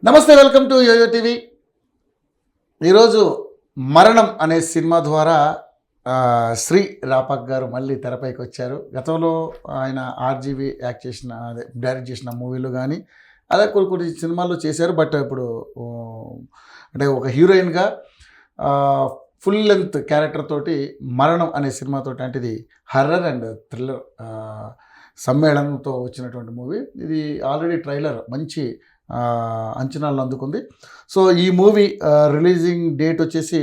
నమస్తే, welcome to yo-yo TV. ఈరోజు మరణం అనే సినిమా ద్వారా శ్రీ రాపాక్ గారు మళ్ళీ తెరపైకి వచ్చారు. గతంలో ఆయన ఆర్జీవి యాక్ట్ చేసిన డైరెక్ట్ చేసిన మూవీలు కానీ అదే కొన్ని సినిమాల్లో చేశారు. బట్ ఇప్పుడు అంటే ఒక హీరోయిన్గా ఫుల్ లెంత్ క్యారెక్టర్ తోటి మరణం అనే సినిమాతోటి, అంటే ఇది హర్రర్ అండ్ థ్రిల్లర్ సమ్మేళనంతో వచ్చినటువంటి మూవీ. ఇది ఆల్రెడీ ట్రైలర్ మంచి అంచనాలను అందుకుంది. సో ఈ మూవీ రిలీజింగ్ డేట్ వచ్చేసి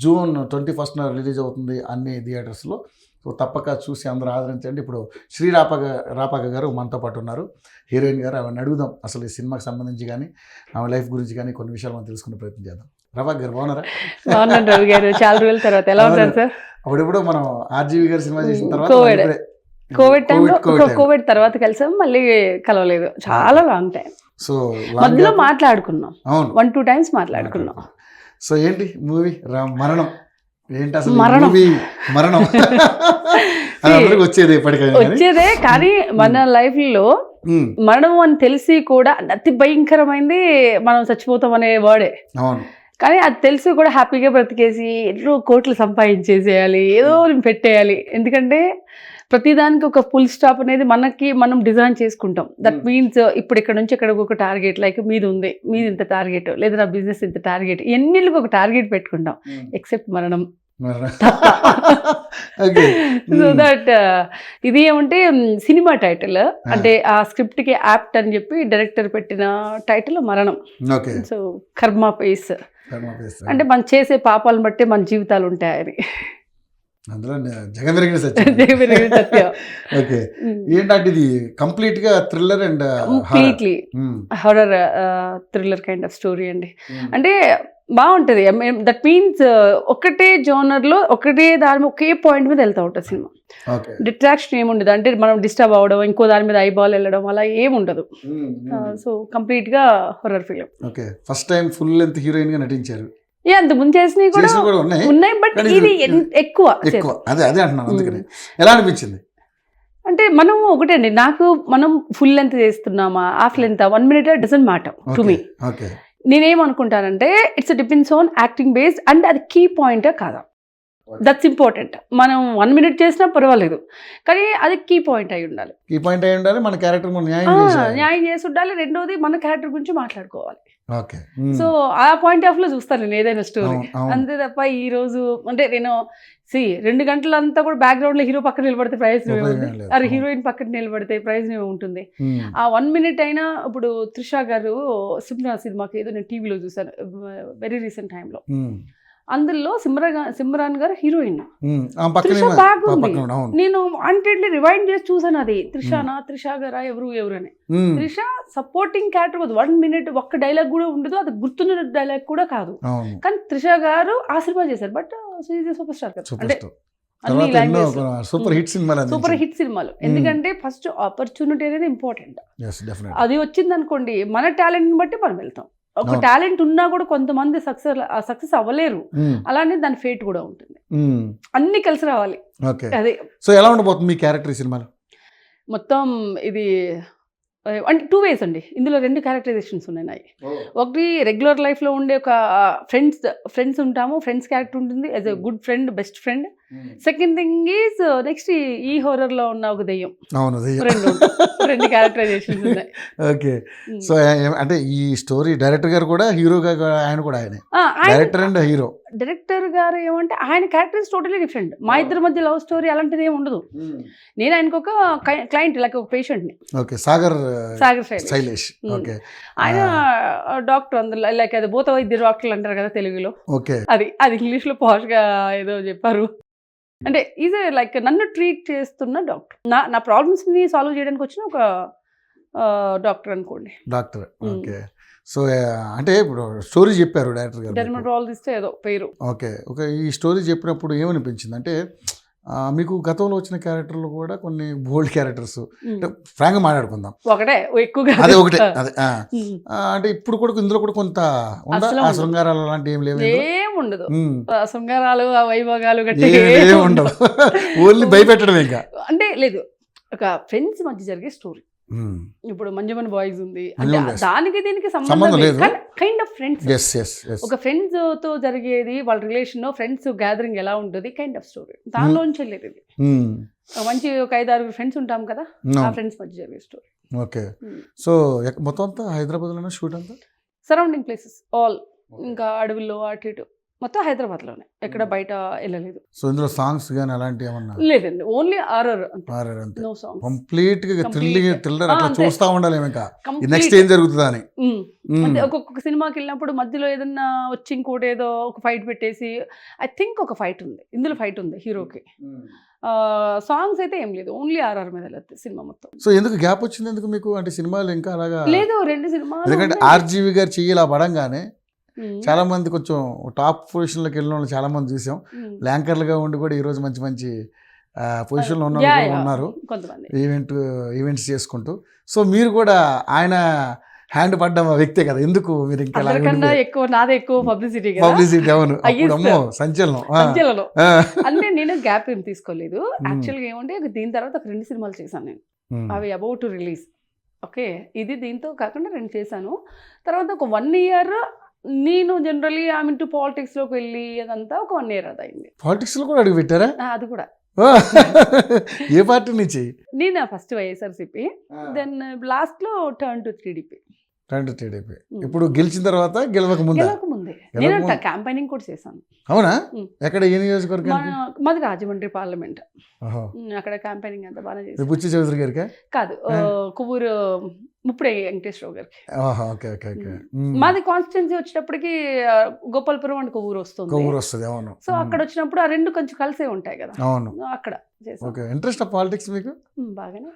June 21న రిలీజ్ అవుతుంది అన్ని థియేటర్స్లో. సో తప్పక చూసి అందరూ ఆదరించండి. ఇప్పుడు శ్రీ రాపాక గారు మనతో పాటు ఉన్నారు, హీరోయిన్ గారు. ఆమెను అడుగుదాం అసలు ఈ సినిమాకి సంబంధించి కానీ ఆమె లైఫ్ గురించి కానీ కొన్ని విషయాలు మనం తెలుసుకునే ప్రయత్నం చేద్దాం. రాపాక్ గారు బాగున్నారా? బాగున్నాను రవి గారు, చాలా రోజుల తర్వాత. ఎలా ఉన్నారు సార్? అప్పుడెప్పుడు మనం ఆర్జీవి గారు సినిమా చేసిన తర్వాత కోవిడ్ తర్వాత కలిసాం, మళ్ళీ కలవలేదు, చాలా లాంగ్ టైం. సో మధ్యలో మాట్లాడుకున్నాం, 1-2 times మాట్లాడుకున్నాం. సో ఏంటి మూవీ మరణం ఏంటి అసలు? మూవీ మరణం వచ్చేదే, కానీ మన లైఫ్ లో మరణం అని తెలిసి కూడా అతి భయంకరమైంది మనం చచ్చిపోతాం అనే వర్డే. కానీ అది తెలిసి కూడా హ్యాపీగా బ్రతికేసి ఎన్నో కోట్లు సంపాదించేసేయాలి, ఏదో పెట్టేయాలి. ఎందుకంటే ప్రతిదానికి ఒక ఫుల్ స్టాప్ అనేది మనం డిజైన్ చేసుకుంటాం. దట్ మీన్స్ ఇప్పుడు ఇక్కడ నుంచి ఇక్కడ ఒక టార్గెట్, లైక్ మీది ఉంది, మీది ఇంత టార్గెట్, లేదా నా బిజినెస్ ఇంత టార్గెట్, ఎన్నిళ్ళకి ఒక టార్గెట్ పెట్టుకుంటాం, ఎక్సెప్ట్ మరణం. సో దట్ ఇది ఏమంటే సినిమా టైటిల్, అంటే ఆ స్క్రిప్ట్ కి యాప్ట్ అని చెప్పి డైరెక్టర్ పెట్టిన టైటిల్ మరణం. సో కర్మ పేస్ అంటే మనం చేసే పాపాలను బట్టి మన జీవితాలు ఉంటాయని. అందులో జగన్ పెరిగిన సత్యం. ఓకే, ఏంటంటే ఇది కంప్లీట్ గా thriller and completely horror thriller kind of story అండి. అంటే బాగుంటుంది. దట్ మీన్స్ ఒకటే జోనర్ లో ఒకటే దాని ఒకే పాయింట్ మీద వెళ్తా ఉంటుంది సినిమా. డిస్ట్రాక్షన్ ఏముండదు, అంటే మనం డిస్టర్బ్ అవ్వడం, ఇంకో దాని మీద ఐబాల్ వెళ్ళడం అలా ఏముండదు. సో కంప్లీట్ గా horror film. Okay, first time full length heroine గా నటించారు. అంత ముందు చేసినవి కూడా ఉన్నాయి, బట్ ఇది ఎక్కువ. అదే అంటున్నాను, అందుకని ఎలా అనిపించింది అంటే మనం ఒకటే అండి, మనం ఫుల్ లెంత్ చేస్తున్నామా half length 1 minute doesn't matter to me. నేనేమనుకుంటానంటే it's depends on acting based, and అది కీ పాయింటే కాదా, దట్స్ ఇంపార్టెంట్. మనం 1 minute చేసినా పర్వాలేదు, కానీ అది కీ పాయింట్ అయి ఉండాలి. మన క్యారెక్టర్ న్యాయం చేసి ఉండాలి. రెండోది మన క్యారెక్టర్ గురించి మాట్లాడుకోవాలి. సో ఆ పాయింట్ ఆఫ్ లో చూస్తాను నేను ఏదైనా స్టోరీ, అంతే తప్ప ఈ రోజు అంటే నేను 2 గంటలంతా కూడా బ్యాక్గ్రౌండ్ లో హీరో పక్కన నిలబడితే ప్రయోజనం ఏముంది, అరే హీరోయిన్ పక్కన నిలబడితే ప్రయోజనం ఏముంటుంది. ఆ 1 minute అయినా. ఇప్పుడు త్రిష గారు సినిమాకి ఏదో నేను టీవీలో చూసాను వెరీ రీసెంట్ టైంలో, అందులో సిమ్రాన్ గారు హీరోయిన్, బాగుంది. నేను వాంటెడ్లీ రివైండ్ చేసి చూసాను, అది త్రిష గారా ఎవరు అని. త్రిష సపోర్టింగ్ క్యారెక్టర్ కాదు, 1 minute ఒక్క డైలాగ్ కూడా ఉండదు, అది గుర్తున్న డైలాగ్ కూడా కాదు. కానీ త్రిష గారు ఆ సినిమా చేశారు, బట్ సూపర్ స్టార్ కదా, అంటే అన్ని లాంగ్వేజ్ సూపర్ హిట్ సినిమాలు. ఎందుకంటే ఫస్ట్ ఆపర్చునిటీ అనేది ఇంపార్టెంట్. అది వచ్చింది అనుకోండి, మన టాలెంట్ బట్టి మనం వెళ్తాం. ఒక టాలెంట్ ఉన్నా కూడా కొంతమంది సక్సెస్ అవ్వలేరు, అలానే దాని ఫేట్ కూడా ఉంటుంది. అన్ని కలిసి రావాలి. అదే. సో ఎలా ఉండబోతుంది మీ క్యారెక్టర్ సినిమాలో? మొత్తం ఇది అంటే 2 ways అండి. ఇందులో 2 క్యారెక్టరైజేషన్స్ ఉన్నాయి నాయి. ఒకటి రెగ్యులర్ లైఫ్ లో ఉండే ఒక ఫ్రెండ్స్ ఉంటాము, ఫ్రెండ్స్ క్యారెక్టర్ ఉంటుంది, as a good friend, best friend. Second thing is next ఈ హొరర్ లో ఉన్న ఒక దెయ్యం. రెండు క్యారెక్టరైజేషన్స్ ఉన్నాయి. ఓకే, సో అంటే ఈ స్టోరీ డైరెక్టర్ గారు కూడా హీరోగా, ఆయన కూడా డైరెక్టర్ అండ్ హీరో. డైరెక్టర్ గారు ఏమంటే ఆయన క్యారెక్టర్ ఇస్ టోటలీ డిఫరెంట్. మా ఇద్దరి మధ్య లవ్ స్టోరీ అలాంటిది ఏమి ఉండదు. నేను ఆయనకు ఒక క్లయింట్, లైక్ ఒక పేషెంట్ ని. సాగర్ శైలేష్. ఆయన డాక్టర్, అందులో లైక్ అది భూత వైద్య డాక్టర్లు అంటారు కదా తెలుగులో, అది ఇంగ్లీష్ లో పాష్ గా ఏదో చెప్పారు. అంటే ఈజ్ లైక్ నన్ను ట్రీట్ చేస్తున్న డాక్టర్, నా ప్రాబ్లమ్స్ ని సాల్వ్ చేయడానికి వచ్చిన ఒక డాక్టర్ అనుకోండి. డాక్టర్. ఓకే, సో అంటే ఇప్పుడు స్టోరీ చెప్పారు డైరెక్టర్ గారు, డెర్మటాలజిస్ట్ ఏదో పేరు. ఓకే, ఈ స్టోరీ చెప్పినప్పుడు ఏమనిపించింది అంటే, మీకు గతంలో వచ్చిన క్యారెక్టర్లు కూడా కొన్ని బోల్డ్ క్యారెక్టర్స్, ఫ్రాంక్ గా మాట్లాడుకుందాం, ఒకటే ఎక్కువగా అదే ఒకటే అదే అంటే ఇప్పుడు కూడా ఇందులో కూడా కొంత ఆ శృంగారాలు అలాంటి ఏం లేవు, ఏముండదు. శృంగారాలు వైభోగాలు ఉండవు, ఓన్లీ భయపెట్టడం ఇంకా. అంటే లేదు, ఒక ఫ్రెండ్స్ మధ్య జరిగే స్టోరీ. ఇప్పుడు మంజమన్ బాయ్స్ ఉంది మంజుమన్ అంటే boys. దానికి దీనికి సంబంధం సంబంధం లేదు. లేదు kind of friends yes yes yes ఒక ఫ్రెండ్స్ తో జరిగేది వాళ్ళ రిలేషన్ ఫ్రెండ్స్ గ్యాదరింగ్ ఎలా ఉంటుంది కైండ్ ఆఫ్ స్టోరీ దానిలోంచి వెళ్ళేది ఇది. మంచి ఒక 5-6 ఫ్రెండ్స్ ఉంటాం కదా ఆ ఫ్రెండ్స్ మధ్య జరిగే స్టోరీ. ఓకే. సో మొత్తం అంతా హైదరాబాద్లోనే షూట్ అంతా సరౌండింగ్ ప్లేసెస్ ఆల్ ఇంకా అడవుల్లో అటు ఇటు మొత్తం హైదరాబాద్లోనే ఎక్కడ బయట వెళ్ళలేదు. సో ఇందులో సాంగ్స్ కానీ అలాంటివి ఏమన్నా? లేదండి ఓన్లీ ఆర్ఆర్ అంతే నో సాంగ్స్ కంప్లీట్ గా థ్రిల్లర్ అట్లా అంతే. చూస్తా ఉండాలి ఇంకా నెక్స్ట్ ఏం జరుగుతుందా అని. అంటే ఒక్కొక్క సినిమాకి వెళ్ళినప్పుడు మధ్యలో ఏదన్నా వచ్చి ఇంకోటి ఏదో ఒక ఫైట్ పెట్టేసి ఐ థింక్ ఒక ఫైట్ ఉంది ఇందులో ఫైట్ ఉంది హీరోకి. సాంగ్స్ అయితే ఏం లేదు ఓన్లీ ఆర్ఆర్ మీద వెళ్తుంది సినిమా మొత్తం. సో ఎందుకు గ్యాప్ వచ్చింది ఎందుకు మీకు అంటే సినిమాలు ఇంకా అలాగా? లేదు 2 సినిమాలు ఎందుకంటే ఆర్జీవి గారు చెయ్యి పడంగానే చాలా మంది కొంచెం టాప్ పొజిషన్లోకి వెళ్ళిన వాళ్ళు చాలా మంది చూసాం. యాంకర్లుగా ఉండి కూడా ఈరోజు మంచి మంచి పొజిషన్లో ఉన్న వాళ్ళు కూడా ఉన్నారు కొంతమంది ఈవెంట్స్ చేసుకుంటూ. సో మీరు కూడా ఆయన హ్యాండ్ పడ్డ వ్యక్తే కదా, ఎందుకు మీరు ఇంకా అందరికన్నా ఎక్కువ నాదే ఎక్కువ పబ్లిసిటీ పబ్లిసిటీ? అవును, అమ్మో సంచలనం. అంటే నేను గ్యాప్ ఏం తీసుకోలేదు యాక్చువల్గా. ఏమంటే దీని తర్వాత ఒక 2 సినిమాలు చేశాను నేను, అవి అబౌట్ టు రిలీజ్. ఓకే, ఇది దీంతో కాకుండా 2 చేశాను. తర్వాత ఒక 1 year నేను జనరలీ ఐ మీన్ టు పాలిటిక్స్లోకి వెళ్ళి అదంతా ఒక 1 year అది అయింది. పాలిటిక్స్లో కూడా అడుగు పెట్టారా? అది కూడా ఏ పార్టీ నుంచి? నేను ఫస్ట్ వైఎస్ఆర్సీపీ, దెన్ లాస్ట్లో టర్న్ టు టీడీపీ. ఇప్పుడు గెలిచిన తర్వాత గెలవక ముందే నేను క్యాంపెయినింగ్ కూడా చేశాను. అవునా? ఎక్కడ ఏ నియోజకవర్గం? మాది రాజమండ్రి పార్లమెంట్. అక్కడ క్యాంపెయినింగ్ అంతా బాగా చేశాను. బుచ్చి చౌదరి గారికి కాదు, కొవ్వూరు ముప్పుడే వెంకటేశ్వరరావు గారికి. ఓకే. మాది కాన్స్టిట్యున్సీ వచ్చేటప్పటికి గోపాలపురం అండ్ కొవ్వూరు వస్తుంది. అవును. సో అక్కడ వచ్చినప్పుడు ఆ 2 కొంచెం కలిసే ఉంటాయి కదా. అవును, అక్కడ ఇంట్రెస్ట్ పాలిటిక్స్ మీకు బాగానే.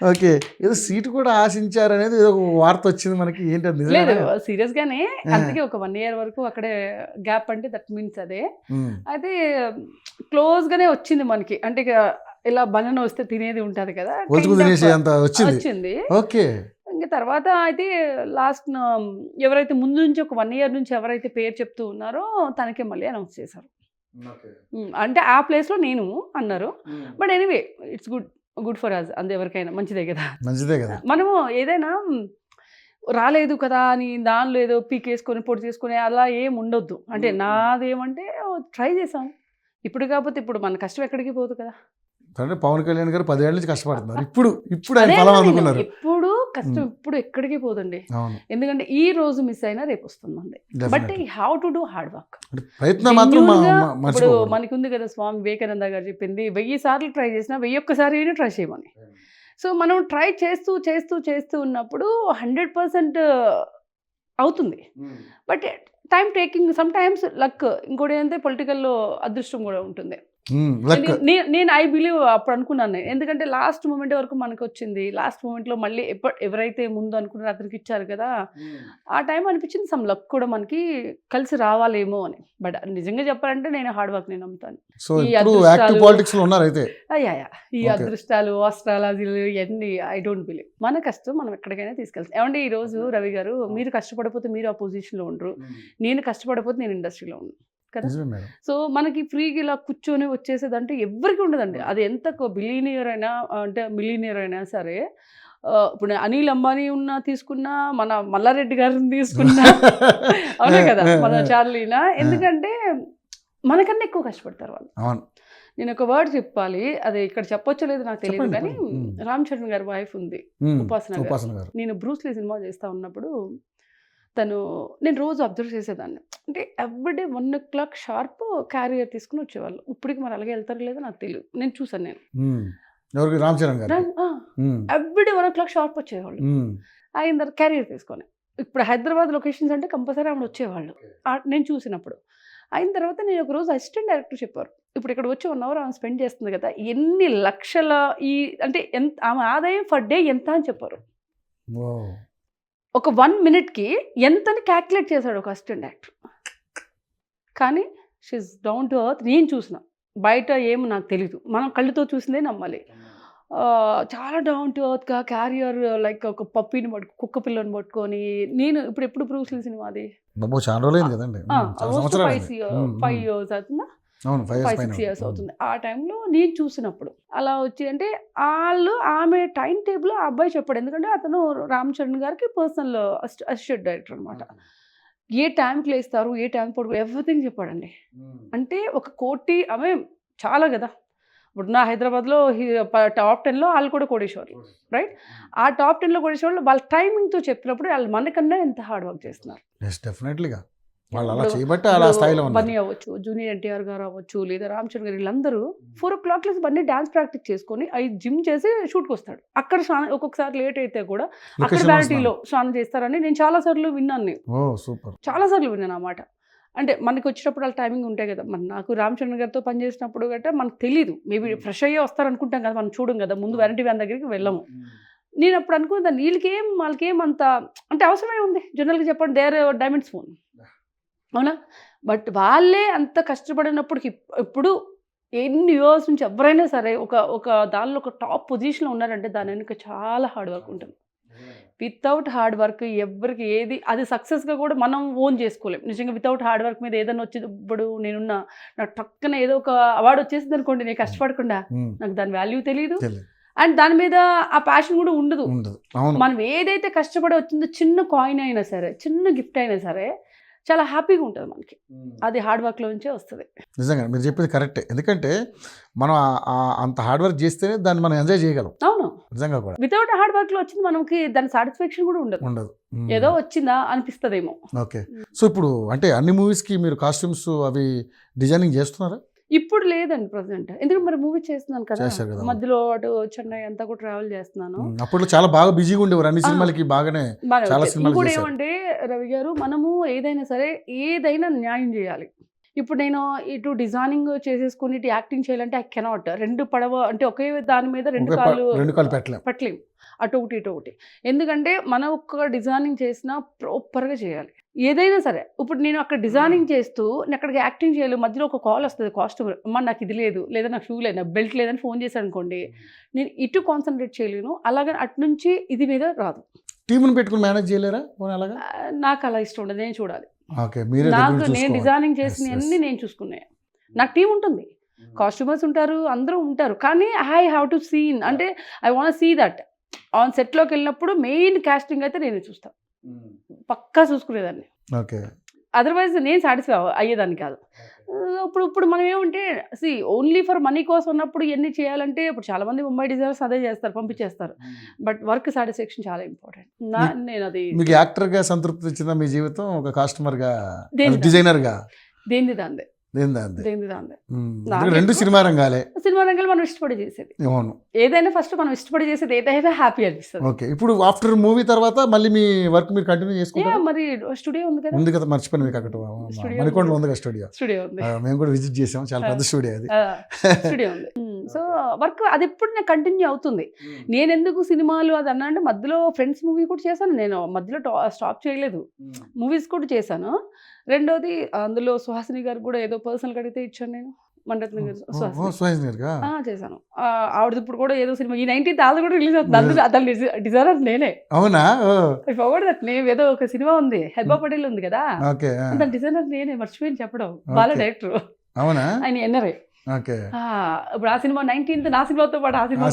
ఓకే, ఏదో సీటు కూడా ఆశించారనేది ఏదో వార్త వచ్చింది మనకి, ఏంటది? లేదు సీరియస్ గానే. అందుకే ఒక 1 year వరకు అక్కడే గ్యాప్, అంటే దట్ మీన్స్ అదే. అయితే క్లోజ్ గానే వచ్చింది మనకి, అంటే ఇలా బనానా వస్తే తినేది ఉంటది కదా, వచ్చింది. ఓకే. ఇంకా తర్వాత అయితే లాస్ట్ ఎవరైతే ముందు నుంచి ఒక 1 year నుంచి ఎవరైతే పేరు చెప్తూ ఉన్నారో తనకే మళ్ళీ అనౌన్స్ చేశారు. అంటే ఆ ప్లేస్లో నేను అన్నారు. But anyway it's good for us. అందు ఎవరికైనా మంచిదే కదా. మనము ఏదైనా రాలేదు కదా అని దానిలో ఏదో పీకేసుకొని పొడి చేసుకొని అలా ఏం ఉండొద్దు. అంటే నాదేమంటే ట్రై చేసాం, ఇప్పుడు కాకపోతే ఇప్పుడు మన కష్టం ఎక్కడికి పోదు కదా. పవన్ కళ్యాణ్ గారు 10 ఏళ్ల నుంచి కష్టపడుతున్నారు, ఇప్పుడు ఆయన ఫలం అందుకున్నారు. ఇప్పుడు కష్టం ఇప్పుడు ఎక్కడికి పోదండి, ఎందుకంటే ఈ రోజు మిస్ అయినా రేపు వస్తుంది. But how to do hard work, ప్రయత్నం మాత్రం. ఇప్పుడు మనకి ఉంది కదా స్వామి వివేకానంద గారు చెప్పింది, 1000 సార్లు ట్రై చేసినా 1001 ట్రై చేయమని. సో మనం ట్రై చేస్తూ ఉన్నప్పుడు 100% అవుతుంది. But time taking, some times luck, ఇంకోటి ఏంటంటే పొలిటికల్లో అదృష్టం కూడా ఉంటుంది. నేను ఐ బిలీవ్ అప్పుడు అనుకున్నాను, ఎందుకంటే లాస్ట్ మూమెంట్ వరకు మనకు వచ్చింది. లాస్ట్ మూమెంట్లో మళ్ళీ ఎవరైతే ముందు అనుకున్నారో అతనికి ఇచ్చారు కదా, ఆ టైం అనిపించింది సమ్ లక్ కూడా మనకి కలిసి రావాలేమో అని. బట్ నిజంగా చెప్పాలంటే నేను హార్డ్ వర్క్ నేను నమ్ముతాను. ఈ అదృష్టాలు ఆస్ట్రాలజీలు ఇవన్నీ ఐ డోంట్ బిలీవ్. మన కష్టం మనం ఎక్కడికైనా తీసుకెళ్తాం. ఏమంటే ఈ రోజు రవి గారు, మీరు కష్టపడిపోతే మీరు ఆ పొజిషన్లో ఉండరు, నేను కష్టపడిపోతే నేను ఇండస్ట్రీలో ఉన్నాను కదా. సో మనకి ఫ్రీగా ఇలా కూర్చొని వచ్చేసేదంటే ఎవరికి ఉండదండి. అది ఎంత బిలియనియర్ అయినా అంటే మిలియనియర్ అయినా సరే, ఇప్పుడు అనిల్ అంబానీ ఉన్నా తీసుకున్నా, మన మల్లారెడ్డి గారిని తీసుకున్నా అవునా కదా, మన చార్లీనా, ఎందుకంటే మనకన్నా ఎక్కువ కష్టపడతారు వాళ్ళు. నేను ఒక వర్డ్ చెప్పాలి, అది ఇక్కడ చెప్పొచ్చో లేదు నాకు తెలియదు, కానీ రామ్ చరణ్ గారి వైఫ్ ఉంది ఉపాసన గారు. నేను బ్రూస్ లీ సినిమా చేస్తా ఉన్నప్పుడు నేను రోజు అబ్జర్వ్ చేసేదాన్ని. అంటే ఎవ్రీడే 1 o'clock షార్ప్ క్యారియర్ తీసుకుని వచ్చేవాళ్ళు. ఇప్పటికి మరి అలాగే వెళ్తారో లేదో నాకు తెలియదు, నేను చూసాను. నేను ఎవ్రీడే 1 o'clock షార్ప్ వచ్చేవాళ్ళు, అయిన తర్వాత క్యారియర్ తీసుకొని. ఇప్పుడు హైదరాబాద్ లొకేషన్స్ అంటే కంపల్సరీ ఆమె వచ్చేవాళ్ళు నేను చూసినప్పుడు. అయిన తర్వాత నేను ఒక రోజు అసిస్టెంట్ డైరెక్టర్ చెప్పారు, ఇప్పుడు ఇక్కడ వచ్చి 1 hour ఆమె స్పెండ్ చేస్తుంది కదా, ఎన్ని లక్షల అంటే ఎంత ఆమె ఆదాయం ఫర్ డే ఎంత అని చెప్పారు. ఒక 1 minuteకి ఎంతని క్యాల్కులేట్ చేశాడు ఒక అసిస్టెంట్ డైరెక్టర్. కానీ షీఈస్ డౌన్ టు ఎర్త్. నేను చూసిన, బయట ఏమో నాకు తెలీదు, మనం కళ్ళుతో చూసిందే నమ్మాలి. చాలా డౌన్ టు ఎర్త్గా క్యారియర్, లైక్ ఒక పప్పిని కుక్క పిల్లని పట్టుకొని. నేను ఎప్పుడు బ్రూస్ లీ సినిమా అది 5 years అవుతుందా. అవును 5 5-6 years ఇయర్స్ పైన. అవుతుంది. ఆ టైంలో నేను చూసినప్పుడు అలా వచ్చి అంటే ఆమె టైం టేబుల్ ఆ అబ్బాయి చెప్పాడు. ఎందుకంటే అతను రామ్ చరణ్ గారికి పర్సనల్ అసిస్టెంట్ డైరెక్టర్ అనమాట. ఏ టైంకి లేస్తారు, ఏ టైం పడుకో ఎవ్రీథింగ్ చెప్పాడండి. అంటే ఒక కోటి ఆమె చాలా కదా! ఇప్పుడు నా హైదరాబాద్లో టాప్ 10లో వాళ్ళు కూడా కోటేశ్వర్లు, రైట్? ఆ టాప్ 10లో కోటేశ్వర్లు వాళ్ళ టైమింగ్తో చెప్పినప్పుడు వాళ్ళు మనకన్నా ఎంత హార్డ్ వర్క్ చేస్తున్నారు. ఎస్ డెఫినెట్లీగా వాళ్ళు అలా ఇప్పుడు చేయబట్టి అలా స్థాయిలో ఉన్నారు. బన్నీ అవ్వచ్చు, జూనియర్ ఎన్టీఆర్ గారు అవ్వచ్చు, లేదా రామ్ చరణ్ గారు, వీళ్ళందరూ 4 o'clock లేసి బన్నీ డాన్స్ ప్రాక్టీస్ చేసుకొని జిమ్ చేసి షూట్కి వస్తాడు. అక్కడ ఒక్కొక్కసారి లేట్ అయితే కూడా అక్కడ Location లో వ్యానిటీలో స్నానం చేస్తారని నేను చాలా సార్లు విన్నాను. నేను ఓ సూపర్. చాలా సార్లు విన్నాను ఆ మాట. అంటే మనకి వచ్చేటప్పుడు వాళ్ళ టైమింగ్ ఉంటాయి కదా. మరి నాకు రామ్ చరణ్ గారితో పనిచేసినప్పుడు గట్రా మనకు తెలియదు. మేబీ ఫ్రెష్ అయ్యే వస్తారనుకుంటాం కదా, మనం చూడం కదా, ముందు వ్యానిటీ వ్యాన్ దగ్గరికి వెళ్ళము. నేను అప్పుడు అనుకున్నాను వాళ్ళకేం అంత అంటే అవసరమే ఉంది జనరల్గా చెప్పండి, దేర్ డైమండ్స్ ఫోన్, అవునా? బట్ వాళ్ళే అంత కష్టపడినప్పుడు ఇప్పుడు ఎన్ని ఇయర్స్ నుంచి ఎవరైనా సరే ఒక దానిలో ఒక టాప్ పొజిషన్లో ఉన్నారంటే దాని వెనుక చాలా హార్డ్ వర్క్ ఉంటుంది. వితౌట్ హార్డ్ వర్క్ ఎవరికి ఏది అది సక్సెస్గా కూడా మనం ఓన్ చేసుకోలేం. నిజంగా వితౌట్ హార్డ్ వర్క్ మీద ఏదైనా వచ్చేది, ఇప్పుడు నాకు టక్కన ఏదో ఒక అవార్డు వచ్చేసింది అనుకోండి, నేను కష్టపడకుండా నాకు దాని వాల్యూ తెలియదు, అండ్ దాని మీద ఆ ప్యాషన్ కూడా ఉండదు. మనం ఏదైతే కష్టపడి వచ్చిందో చిన్న కాయిన్ అయినా సరే, చిన్న గిఫ్ట్ అయినా సరే చాలా హ్యాపీగా ఉంటుంది మనకి. అది హార్డ్ వర్క్లో నుంచే వస్తుంది. నిజంగా మీరు చెప్పేది కరెక్టే. ఎందుకంటే మనం అంత హార్డ్ వర్క్ చేస్తేనే దాన్ని మనం ఎంజాయ్ చేయగలం. అవును, నిజంగా కూడా. వితౌట్ హార్డ్ వర్క్లో వచ్చింది మనకి దాని సాటిస్ఫాక్షన్ కూడా ఉండదు. ఏదో వచ్చిందా అనిపిస్తుందేమో. ఓకే. సో ఇప్పుడు అంటే అన్ని మూవీస్కి మీరు కాస్ట్యూమ్స్ అవి డిజైనింగ్ చేస్తున్నారా? ఇప్పుడు లేదండి ప్రజెంట్, ఎందుకంటే మరి మూవీ చేస్తున్నాను కదా, మధ్యలో అటు చెన్నై అంతా కూడా ట్రావెల్ చేస్తున్నాను. అప్పుడు చాలా బాగా బిజీగా ఉండేవారు అన్ని సినిమాలకి, బాగానే చాలా సినిమాలు. ఇంకోటి ఏమంటే రవి గారు, మనము ఏదైనా సరే ఏదైనా న్యాయం చేయాలి. ఇప్పుడు నేను ఇటు డిజైనింగ్ చేసేసుకుని ఇటు యాక్టింగ్ చేయాలంటే ఐ కెనాట్. రెండు పడవ అంటే ఒకే దాని మీద రెండు కాళ్ళు పెట్టలేం, అటు ఒకటి ఇటు ఒకటి. ఎందుకంటే మనం ఒక్క డిజైనింగ్ చేసినా ప్రాపర్గా చేయాలి ఏదైనా సరే. ఇప్పుడు నేను అక్కడ డిజైనింగ్ చేస్తూ నేను అక్కడికి యాక్టింగ్ చేయాలి, మధ్యలో ఒక కాల్ వస్తుంది కాస్ట్యూమర్, అమ్మ నాకు ఇది లేదు, లేదా నాకు షూ లేదు, నాకు బెల్ట్ లేదని ఫోన్ చేశాను అనుకోండి, నేను ఇటు కాన్సన్ట్రేట్ చేయలేను. అలాగే అటు నుంచి ఇది మీద రాదు. టీంని పెట్టుకుని మేనేజ్ చేయలేరా? నాకు అలా ఇష్టం ఉండదు, నేను చూడాలి. నాకు నేను డిజైనింగ్ చేసిన అన్ని నేను చూసుకున్నాయి. నాకు టీం ఉంటుంది, కాస్ట్యూమర్స్ ఉంటారు, అందరూ ఉంటారు, కానీ ఐ హ్యావ్ టు సీన్ అంటే I want see that on సెట్లోకి వెళ్ళినప్పుడు మెయిన్ కాస్టింగ్ అయితే నేను చూస్తాను, పక్కా చూసుకునేదాన్ని. అదర్వైజ్ నేను సాటిస్ఫై అయ్యేదాన్ని కాదు. ఇప్పుడు మనం ఏమంటే ఓన్లీ ఫర్ మనీ కోసం ఉన్నప్పుడు ఇవన్నీ చేయాలంటే ఇప్పుడు చాలామంది ముంబై డిజైనర్స్ అదే చేస్తారు, పంపించేస్తారు. బట్ వర్క్ సాటిస్ఫాక్షన్ చాలా ఇంపార్టెంట్. నేను అది మీకు యాక్టర్గా సంతృప్తి ఇచ్చిందా మీ జీవితం, ఒక కస్టమర్గా, డిజైనర్గా? దేంది దాందే. రెండు సినిమా రంగాలే మనం ఇష్టపడి చేసేది. ఏదైనా ఫస్ట్ మనం ఇష్టపడి చేసేది ఏదైనా హ్యాపీ అనిపిస్తుంది. ఓకే. ఇప్పుడు ఆఫ్టర్ మూవీ తర్వాత మళ్ళీ మీ వర్క్ మీరు కంటిన్యూ చేసుకుంటారా? మరి స్టూడియో ఉంది కదా, మర్చిపోయిన మీకు అక్కడ మణికొండలో ఉంది కదా స్టూడియో ఉంది. మేము కూడా విజిట్ చేసాం, చాలా పెద్ద స్టూడియో అది. స్టూడియో ఉంది. సో వర్క్ అది ఎప్పుడు నాకు కంటిన్యూ అవుతుంది. నేను ఎందుకు సినిమాలు అది అన్నా అంటే మధ్యలో ఫ్రెండ్స్ మూవీ కూడా చేశాను, నేను మధ్యలో స్టాప్ చేయలేదు, మూవీస్ కూడా చేశాను. రెండోది అందులో సుహాసిని గారు కూడా ఏదో పర్సనల్ అడిగితే ఇచ్చాను నేను, మణిరత్నం గారు చేశాను. ఆవిడది ఇప్పుడు కూడా ఏదో సినిమా ఈ 19th ఆవిడ కూడా రిలీజ్ అవుతుంది, అతను డిజైనర్ నేనే. అవునా? నేను ఏదో ఒక సినిమా ఉంది, హెబ్బా పటేల్ ఉంది కదా, దాని డిజైనర్ నేనే, మర్చిపోయింది చెప్పడం. బాల డైరెక్టర్, ఆయన ఎన్నరే. ఇప్పుడు ఆ సినిమా 19th నా సినిమాతో పాటు ఆ సినిమా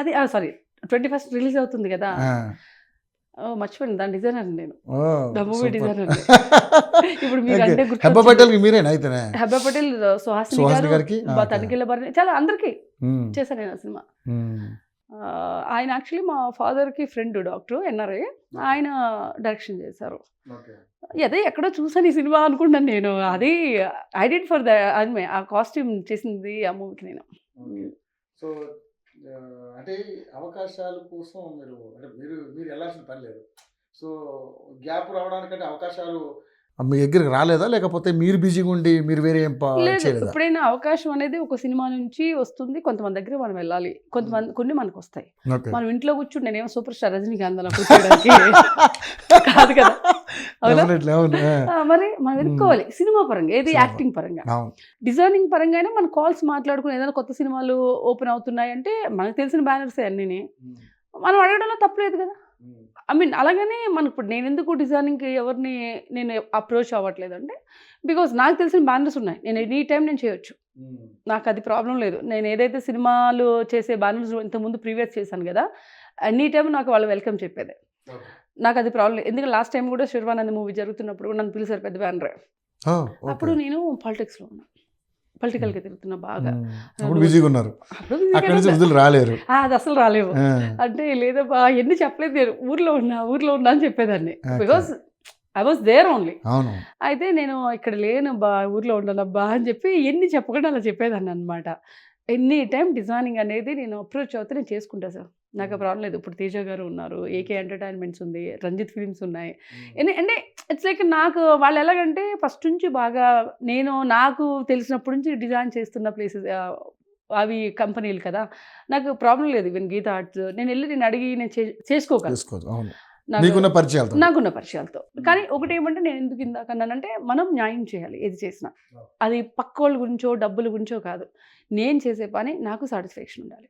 అది సారీ 21st రిలీజ్ అవుతుంది కదా, మర్చిపోయింది దాని డిజైనర్ నేను, మూవీ డిజైనర్. ఇప్పుడు మీరు అంటే హెబ్బా పటేల్ సుహాసిని గారికి, తనిఖీల భరణి, చాలా అందరికి చేశాను నేను ఆ సినిమా. ఆయన యాక్చువల్లీ మా ఫాదర్కి ఫ్రెండ్, డాక్టర్ ఎన్ఆర్ఐ, ఆయన డైరెక్షన్ చేశారు. అదే ఎక్కడో చూసాను ఈ సినిమా అనుకుంటాను నేను, అది ఐ డిడ్ ఫర్ ద ఆ కాస్ట్యూమ్ చేసింది ఆ మూవీకి నేను. సో అంటే అవకాశాల కోసం మీరు వెళ్ళాల్సిన పని లేదు. సో గ్యాప్ రావడానికంటే అవకాశాలు మీ దగ్గరికి రాలేదా, లేకపోతే మీరు బిజీగా ఉండి మీరు వేరే ఏం చేయలేదా? ఎప్పుడైనా అవకాశం అనేది ఒక సినిమా నుంచి వస్తుంది, కొంతమంది దగ్గర మనం వెళ్ళాలి, కొన్ని మనకు వస్తాయి. మనం ఇంట్లో కూర్చుంటే నేనేమో సూపర్ స్టార్ రజనీకాంత్ అలా కూర్చోడానికి కాదు కదా, మరి మనం వెతుక్కోవాలి సినిమా పరంగా, ఏది యాక్టింగ్ పరంగా, డిజైనింగ్ పరంగా అయినా మన కాల్స్ మాట్లాడుకుని ఏదైనా కొత్త సినిమాలు ఓపెన్ అవుతున్నాయి అంటే మనకు తెలిసిన బ్యానర్స్ అన్నీ మనం అడగడంలో తప్పలేదు కదా. ఐ మీన్ అలాగనే మనకు ఇప్పుడు నేను ఎందుకు డిజైనింగ్కి ఎవరిని నేను అప్రోచ్ అవ్వట్లేదు అంటే బికాజ్ నాకు తెలిసిన బ్యానర్స్ ఉన్నాయి, నేను ఎనీ టైం నేను చేయొచ్చు, నాకు అది ప్రాబ్లం లేదు. నేను ఏదైతే సినిమాలు చేసే బ్యానర్స్ ఇంతకుముందు ప్రీవియస్ చేశాను కదా, ఎనీ టైం నాకు వాళ్ళు వెల్కమ్ చెప్పేదే, నాకు అది ప్రాబ్లం లేదు. ఎందుకంటే లాస్ట్ టైం కూడా శర్వానంద్ మూవీ జరుగుతున్నప్పుడు కూడా నన్ను పిలిచారు పెద్ద బ్యానర్, అప్పుడు నేను పాలిటిక్స్లో ఉన్నా, పొలిటికల్గా తిరుగుతున్నా బాగా, బిజీగా ఉన్నారు, రాలేరు, అది అసలు రాలేవు అంటే లేదబ్బా ఎన్ని చెప్పలేదు, నేను ఊర్లో ఉన్నా అని చెప్పేదాన్ని, because I was there only. అయితే నేను ఇక్కడ లేనబ్బా ఊర్లో ఉన్నానబ్బా అని చెప్పి ఎన్ని చెప్పకుండా అలా చెప్పేదాన్ని అనమాట. ఎనీ టైం డిజైనింగ్ అనేది నేను అప్రోచ్ అవుతే నేను చేసుకుంటా సార్, నాకు ప్రాబ్లం లేదు. ఇప్పుడు తేజ గారు ఉన్నారు, ఏకే ఎంటర్టైన్మెంట్స్ ఉంది, రంజిత్ ఫిలిమ్స్ ఉన్నాయి, అంటే ఇట్స్ లైక్ నాకు వాళ్ళు ఎలాగంటే ఫస్ట్ నుంచి బాగా నేను నాకు తెలిసినప్పటి నుంచి డిజైన్ చేస్తున్న ప్లేసెస్ అవి కంపెనీలు కదా, నాకు ప్రాబ్లం లేదు. ఈవెన్ గీత ఆర్ట్స్ నేను అడిగి నేను చేసుకోగలను నాకున్న పరిచయాలతో. కానీ ఒకటి ఏమంటే నేను ఎందుకు ఇందాకన్నానంటే మనం న్యాయం చేయాలి ఏది చేసినా, అది పక్క వాళ్ళ గురించో డబ్బుల గురించో కాదు, నేను చేసే పని నాకు సాటిస్ఫాక్షన్ ఉండాలి.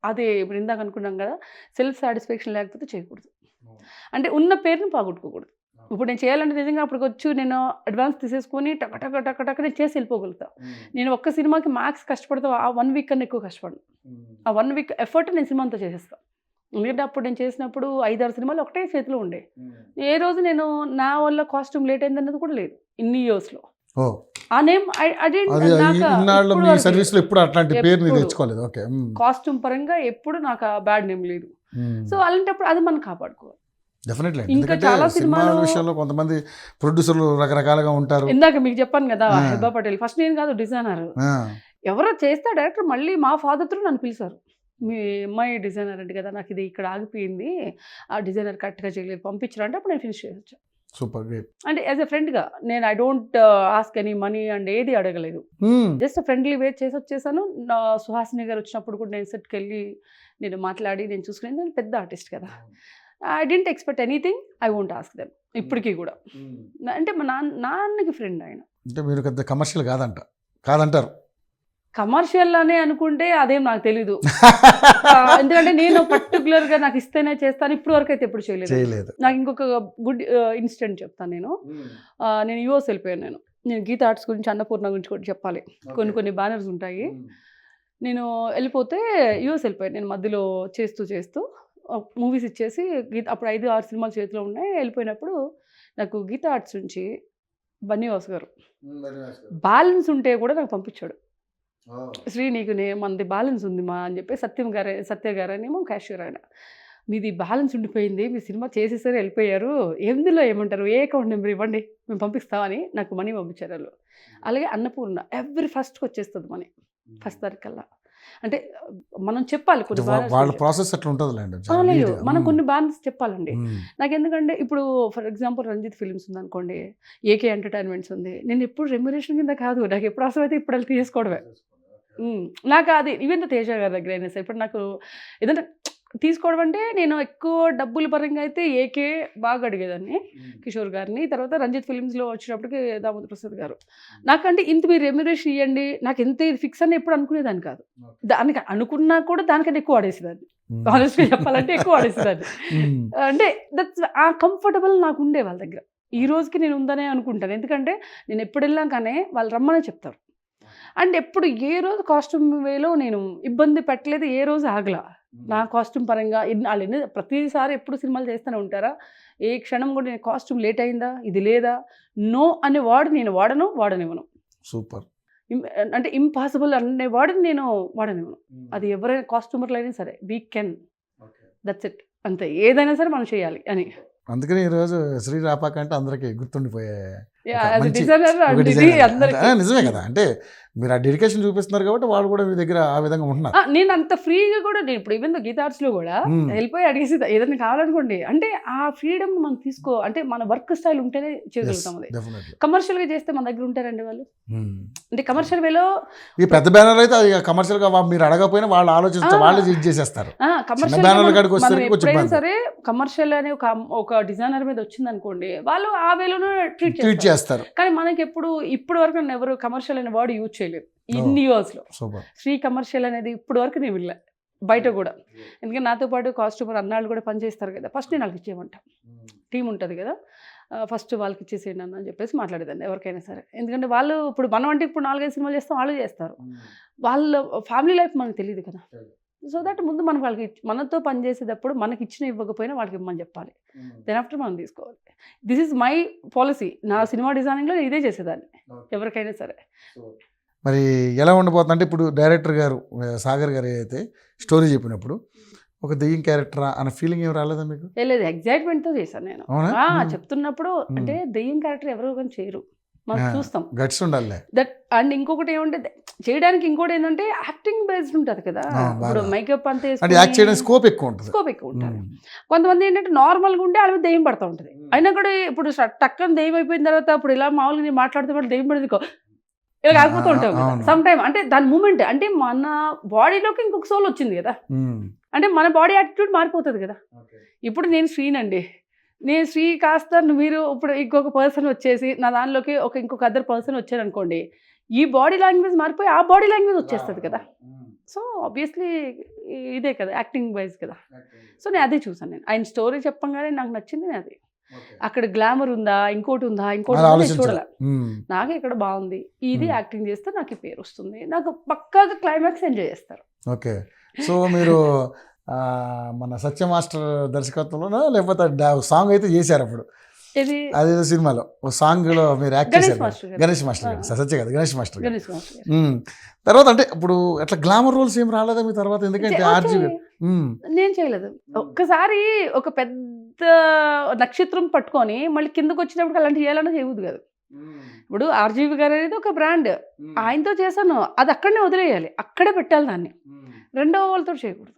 అదే ఇప్పుడు ఇందాక అనుకున్నాం కదా, సెల్ఫ్ సాటిస్ఫాక్షన్ లేకపోతే చేయకూడదు, అంటే ఉన్న పేరుని పోగొట్టుకోకూడదు. ఇప్పుడు నేను చేయాలంటే నిజంగా అప్పటికి వచ్చి నేను అడ్వాన్స్ తీసేసుకొని టక నేను చేసి వెళ్ళిపోగలుగుతా. నేను ఒక్క సినిమాకి మ్యాక్స్ కష్టపడతా, ఆ 1 వీక్ కన్నా ఎక్కువ కష్టపడను, ఆ 1 వీక్ ఎఫర్ట్ నేను సినిమా అంతా చేసేస్తాను. ఎందుకంటే అప్పుడు నేను చేసినప్పుడు 5-6 సినిమాలు ఒకటే చేతిలో ఉండే, ఏ రోజు నేను నా వల్ల కాస్ట్యూమ్ లేట్ అయింది అన్నది కూడా లేదు ఇన్ని ఇయర్స్లో. ఆ నేమ్ కాస్ట్యూమ్ పరంగా ఎప్పుడు నాకు ఆ బ్యాడ్ నేమ్ లేదు. సో అలాంటప్పుడు అది మనం కాపాడుకోవాలి. ఇంకా చాలా సినిమాల విషయంలో కొంతమంది ప్రొడ్యూసర్లు రకరకాలుగా ఉంటారు. ఇందాక మీకు చెప్పాను కదా హెబా పటేల్, ఫస్ట్ నేను కాదు డిజైనర్, ఎవరో చేస్తే డైరెక్టర్ మళ్ళీ మా ఫాదర్ తో నన్ను పిలిచారు, మీ అమ్మాయి డిజైనర్ అంటే కదా, నాకు ఇది ఇక్కడ ఆగిపోయింది, ఆ డిజైనర్ కరెక్ట్గా చేయలేదు పంపించారు అంటే అప్పుడు నేను ఫినిష్ చేయొచ్చు. Super great. అంటే యాజ్ ఎ ఫ్రెండ్గా నేను I don't ask any money and ఏది అడగలేదు, జస్ట్ ఫ్రెండ్లీ వే చేసి వచ్చేసాను. సుహాసిని గారు వచ్చినప్పుడు కూడా నేను సెట్కి వెళ్ళి నేను మాట్లాడి నేను చూసుకునేది, నేను పెద్ద ఆర్టిస్ట్ కదా, I didn't expect anything, I won't ask them ఇప్పటికీ కూడా. అంటే మా నాన్నకి ఫ్రెండ్ ఆయన. అంటే మీరు పెద్ద కమర్షియల్ కాదంటారు, కమర్షియల్ అనే అనుకుంటే అదేం నాకు తెలీదు, ఎందుకంటే నేను పర్టికులర్గా నాకు ఇస్తేనే చేస్తాను, ఇప్పుడు వరకు అయితే ఎప్పుడు చేయలేదు. నాకు ఇంకొక గుడ్ ఇన్సిడెంట్ చెప్తాను. నేను యూఎస్ వెళ్ళిపోయాను, నేను గీత ఆర్ట్స్ గురించి అన్నపూర్ణ గురించి కూడా చెప్పాలి, కొన్ని బ్యానర్స్ ఉంటాయి. నేను వెళ్ళిపోతే యూఎస్ వెళ్ళిపోయాను, నేను మధ్యలో చేస్తూ మూవీస్ ఇచ్చేసి అప్పుడు 5-6 సినిమాలు చేతిలో ఉన్నాయి. వెళ్ళిపోయినప్పుడు నాకు గీత ఆర్ట్స్ నుంచి బన్నీవాస్ గారు బ్యాలెన్స్ ఉంటే కూడా నాకు పంపించాడు, శ్రీ నీకు మనది బ్యాలెన్స్ ఉంది మా అని చెప్పి. సత్య గారు అనేమో క్యాషియర్, ఆయన మీది బ్యాలెన్స్ ఉండిపోయింది, మీ సినిమా చేసేసరి వెళ్ళిపోయారు, ఎందులో ఏమంటారు, ఏ అకౌంట్ నెంబర్ ఇవ్వండి మేము పంపిస్తామని నాకు మనీ పంపించారు వాళ్ళు. అలాగే అన్నపూర్ణ ఎవ్రీ ఫస్ట్కి వచ్చేస్తుంది మనీ, ఫస్ట్ తారీఖల్లా. అంటే మనం చెప్పాలి కొన్ని ప్రాసెస్ అట్లా ఉంటుంది, లేదు మనం కొన్ని బ్యాలెన్స్ చెప్పాలండి. నాకు ఎందుకంటే ఇప్పుడు ఫర్ ఎగ్జాంపుల్ రంజిత్ ఫిలిమ్స్ ఉంది అనుకోండి, ఏకే ఎంటర్టైన్మెంట్స్ ఉంది, నేను ఎప్పుడు రెమ్యునరేషన్ కింద కాదు, నాకు ఎప్పుడు అవసరం అయితే ఇప్పుడు వెళ్ళి తీసుకోవడమే. నాకు అది ఈవెన్ తేజ గారి దగ్గర అయినా సరే ఇప్పుడు నాకు ఏదంటే తీసుకోవడం అంటే నేను ఎక్కువ డబ్బుల పరంగా అయితే ఏకే బాగా అడిగేదాన్ని, కిషోర్ గారిని. తర్వాత రంజిత్ ఫిలిమ్స్లో వచ్చినప్పటికి దామోదర్ ప్రసాద్ గారు. నాకంటే ఇంత మీరు రెమ్యునరేషన్ ఇవ్వండి, నాకు ఎంత ఇది ఫిక్స్ అని ఎప్పుడు అనుకునేదాన్ని కాదు, దానికి అనుకున్నా కూడా దానికంటే ఎక్కువ ఆడేసేదాన్ని, ఆనెస్ట్గా చెప్పాలంటే ఎక్కువ ఆడేసేదాన్ని. అంటే దట్స్ ఆ కంఫర్టబుల్ నాకు ఉండే వాళ్ళ దగ్గర. ఈ రోజుకి నేను ఉందనే అనుకుంటాను, ఎందుకంటే నేను ఎప్పుడు వెళ్ళాకనే వాళ్ళు రమ్మనే చెప్తారు. అండ్ ఎప్పుడు ఏ రోజు కాస్ట్యూమ్ వేలో నేను ఇబ్బంది పెట్టలేదు, ఏ రోజు ఆగలా నా కాస్ట్యూమ్ పరంగా. వాళ్ళు ప్రతిసారి ఎప్పుడు సినిమాలు చేస్తూనే ఉంటారా, ఏ క్షణం కూడా నేను కాస్ట్యూమ్ లేట్ అయిందా, ఇది లేదా, నో అనే వర్డ్ నేను వాడనివ్వను. సూపర్. అంటే ఇంపాసిబుల్ అనే వర్డ్ నేను వాడనివ్వను. అది ఎవరైనా కాస్ట్యూమర్లు అయినా సరే, వీ కెన్, దట్స్ ఇట్, అంతే, ఏదైనా సరే మనం చేయాలి అని. అందుకని ఈరోజు శ్రీ రాపాక అంటే అందరికి గుర్తుండిపోయే నిజమే కదా. అంటే మీరు ఆ డెడికేషన్ చూపిస్తున్నారు కాబట్టి వాళ్ళు కూడా మీ దగ్గర ఆ విధంగా ఉంటున్నారు. నేను అంత ఫ్రీగా కూడా నేను ఇప్పుడు ఈవెన్ గీత ఆర్ట్స్లో కూడా వెళ్ళిపోయి అడిగేసి ఏదైనా కావాలనుకోండి అంటే ఆ ఫ్రీడమ్ మనం తీసుకో, అంటే మన వర్క్ స్టైల్ ఉంటేనే చేయగలుగుతాం. అది కమర్షియల్గా చేస్తే మన దగ్గర ఉంటారండి వాళ్ళు, అంటే కమర్షియల్ వేలో ఈ పెద్ద బ్యానర్ అయితే అది కమర్షియల్గా మీరు అడగకపోయినా వాళ్ళు ఆలోచించారు, వాళ్ళు ఇది చేసేస్తారు. ఎప్పుడైనా సరే కమర్షియల్ అనే ఒక డిజైనర్ మీద వచ్చింది అనుకోండి, వాళ్ళు ఆ వేలోనే ట్రీట్ చేస్తారు. కానీ మనకి ఇప్పుడు వరకు ఎవరు కమర్షియల్ అనే వర్డ్ యూజ్ చేయలేదు ఇన్ని ఇయర్స్ లో. శ్రీ కమర్షియల్ అనేది ఇప్పుడు వరకు నేను వినలే. బయట కూడా. ఎందుకంటే నాతో పాటు కాస్ట్యూమర్ అన్నాళ్ళు కూడా పనిచేస్తారు కదా, ఫస్ట్ నేను వాళ్ళకి ఇచ్చేయమంటా. టీం ఉంటుంది కదా, ఫస్ట్ వాళ్ళకి ఇచ్చేసేయండి అన్న అని చెప్పేసి మాట్లాడేదాన్ని ఎవరికైనా సరే. ఎందుకంటే వాళ్ళు ఇప్పుడు మనం అంటే ఇప్పుడు 4-5 సినిమాలు చేస్తాం, వాళ్ళు చేస్తారు. వాళ్ళ ఫ్యామిలీ లైఫ్ మనకు తెలియదు కదా. సో దట్ ముందు మనం వాళ్ళకి మనతో పనిచేసేటప్పుడు మనకి ఇవ్వకపోయినా వాళ్ళకి ఇవ్వమని చెప్పాలి. దెన్ ఆఫ్టర్ మనం తీసుకోవాలి. This is my policy. నా సినిమా డిజైనింగ్లో నేను ఇదే చేసేదాన్ని ఎవరికైనా సరే. మరి ఎలా ఉండబోతుంది అంటే ఇప్పుడు డైరెక్టర్ గారు సాగర్ గారు అయితే స్టోరీ చెప్పినప్పుడు ఒక దెయ్యం క్యారెక్టర్ అన్న ఫీలింగ్ ఏం రాలేదా మీకు? లేదు, ఎగ్జైట్మెంట్తో చేశాను నేను. చెప్తున్నప్పుడు అంటే దెయ్యం క్యారెక్టర్ ఎవరో కానీ చేయరు, మనం చూస్తాం. గట్స్ ఉండాలి దట్. అండ్ ఇంకొకటి ఏమంటే చేయడానికి ఇంకోటి ఏంటంటే యాక్టింగ్ బేస్డ్ ఉంటుంది కదా. ఇప్పుడు మేకప్ అంతా స్కోప్ ఎక్కువ ఉంటుంది. కొంతమంది ఏంటంటే నార్మల్గా ఉంటే వాళ్ళ మీద దెయ్యం పడుతూ ఉంటుంది. అయినా కూడా ఇప్పుడు టక్కన దెయ్యం అయిపోయిన తర్వాత ఇప్పుడు ఇలా మామూలుగా నేను మాట్లాడుతూ దెయ్యం పడింది ఇలా కాకపోతూ ఉంటాం సమ్ టైమ్. అంటే దాని మూమెంట్ అంటే మన బాడీలోకి ఇంకొక సోల్ వచ్చింది కదా, అంటే మన బాడీ యాటిట్యూడ్ మారిపోతుంది కదా. ఇప్పుడు నేను శ్రీనండి, నేను శ్రీ కాస్త మీరు ఇప్పుడు ఇంకొక పర్సన్ వచ్చేసి నా దానిలోకి ఇంకొక అదర్ పర్సన్ వచ్చారనుకోండి, ఈ బాడీ లాంగ్వేజ్ మారిపోయి ఆ బాడీ లాంగ్వేజ్ వచ్చేస్తుంది కదా. సో ఆబ్వియస్లీ ఇదే కదా యాక్టింగ్ వైజ్ కదా. సో నేను అదే చూసాను. నేను ఆయన స్టోరీ చెప్పంగానే నాకు నచ్చింది అది. అక్కడ గ్లామర్ ఉందా, ఇంకోటి చూడాలి. నాకు ఇక్కడ బాగుంది, ఇది యాక్టింగ్ చేస్తే నాకు ఈ పేరు వస్తుంది, నాకు పక్కాగా క్లైమాక్స్ ఎంజాయ్ చేస్తారు. ఓకే. సో మీరు మన సత్య మాస్టర్ దర్శకత్వంలోనో లేకపోతే సాంగ్ అయితే చేశారు అప్పుడు అదేదో సినిమాలో ఓ సాంగ్ లో మీరు యాక్ట్ చేశారు. గణేష్ మాస్టర్ గారు, సత్య కదా, గణేష్ మాస్టర్ గారు. తర్వాత అంటే ఇప్పుడు అట్లా గ్లామర్ రోల్స్ ఏం రాలేదా మీ తర్వాత? ఎందుకంటే ఆర్జీ నేను చేయలేదు. ఒక్కసారి ఒక పెద్ద నక్షత్రం పట్టుకొని మళ్ళీ కిందకు వచ్చినప్పుడు అలాంటి చేయాలన్నా చేయవద్దు కదా. ఇప్పుడు ఆర్జీవి గారు అనేది ఒక బ్రాండ్, ఆయనతో చేశాను, అది అక్కడనే వదిలేయాలి, అక్కడే పెట్టాలి, దాన్ని రెండో వాళ్ళతో చేయకూడదు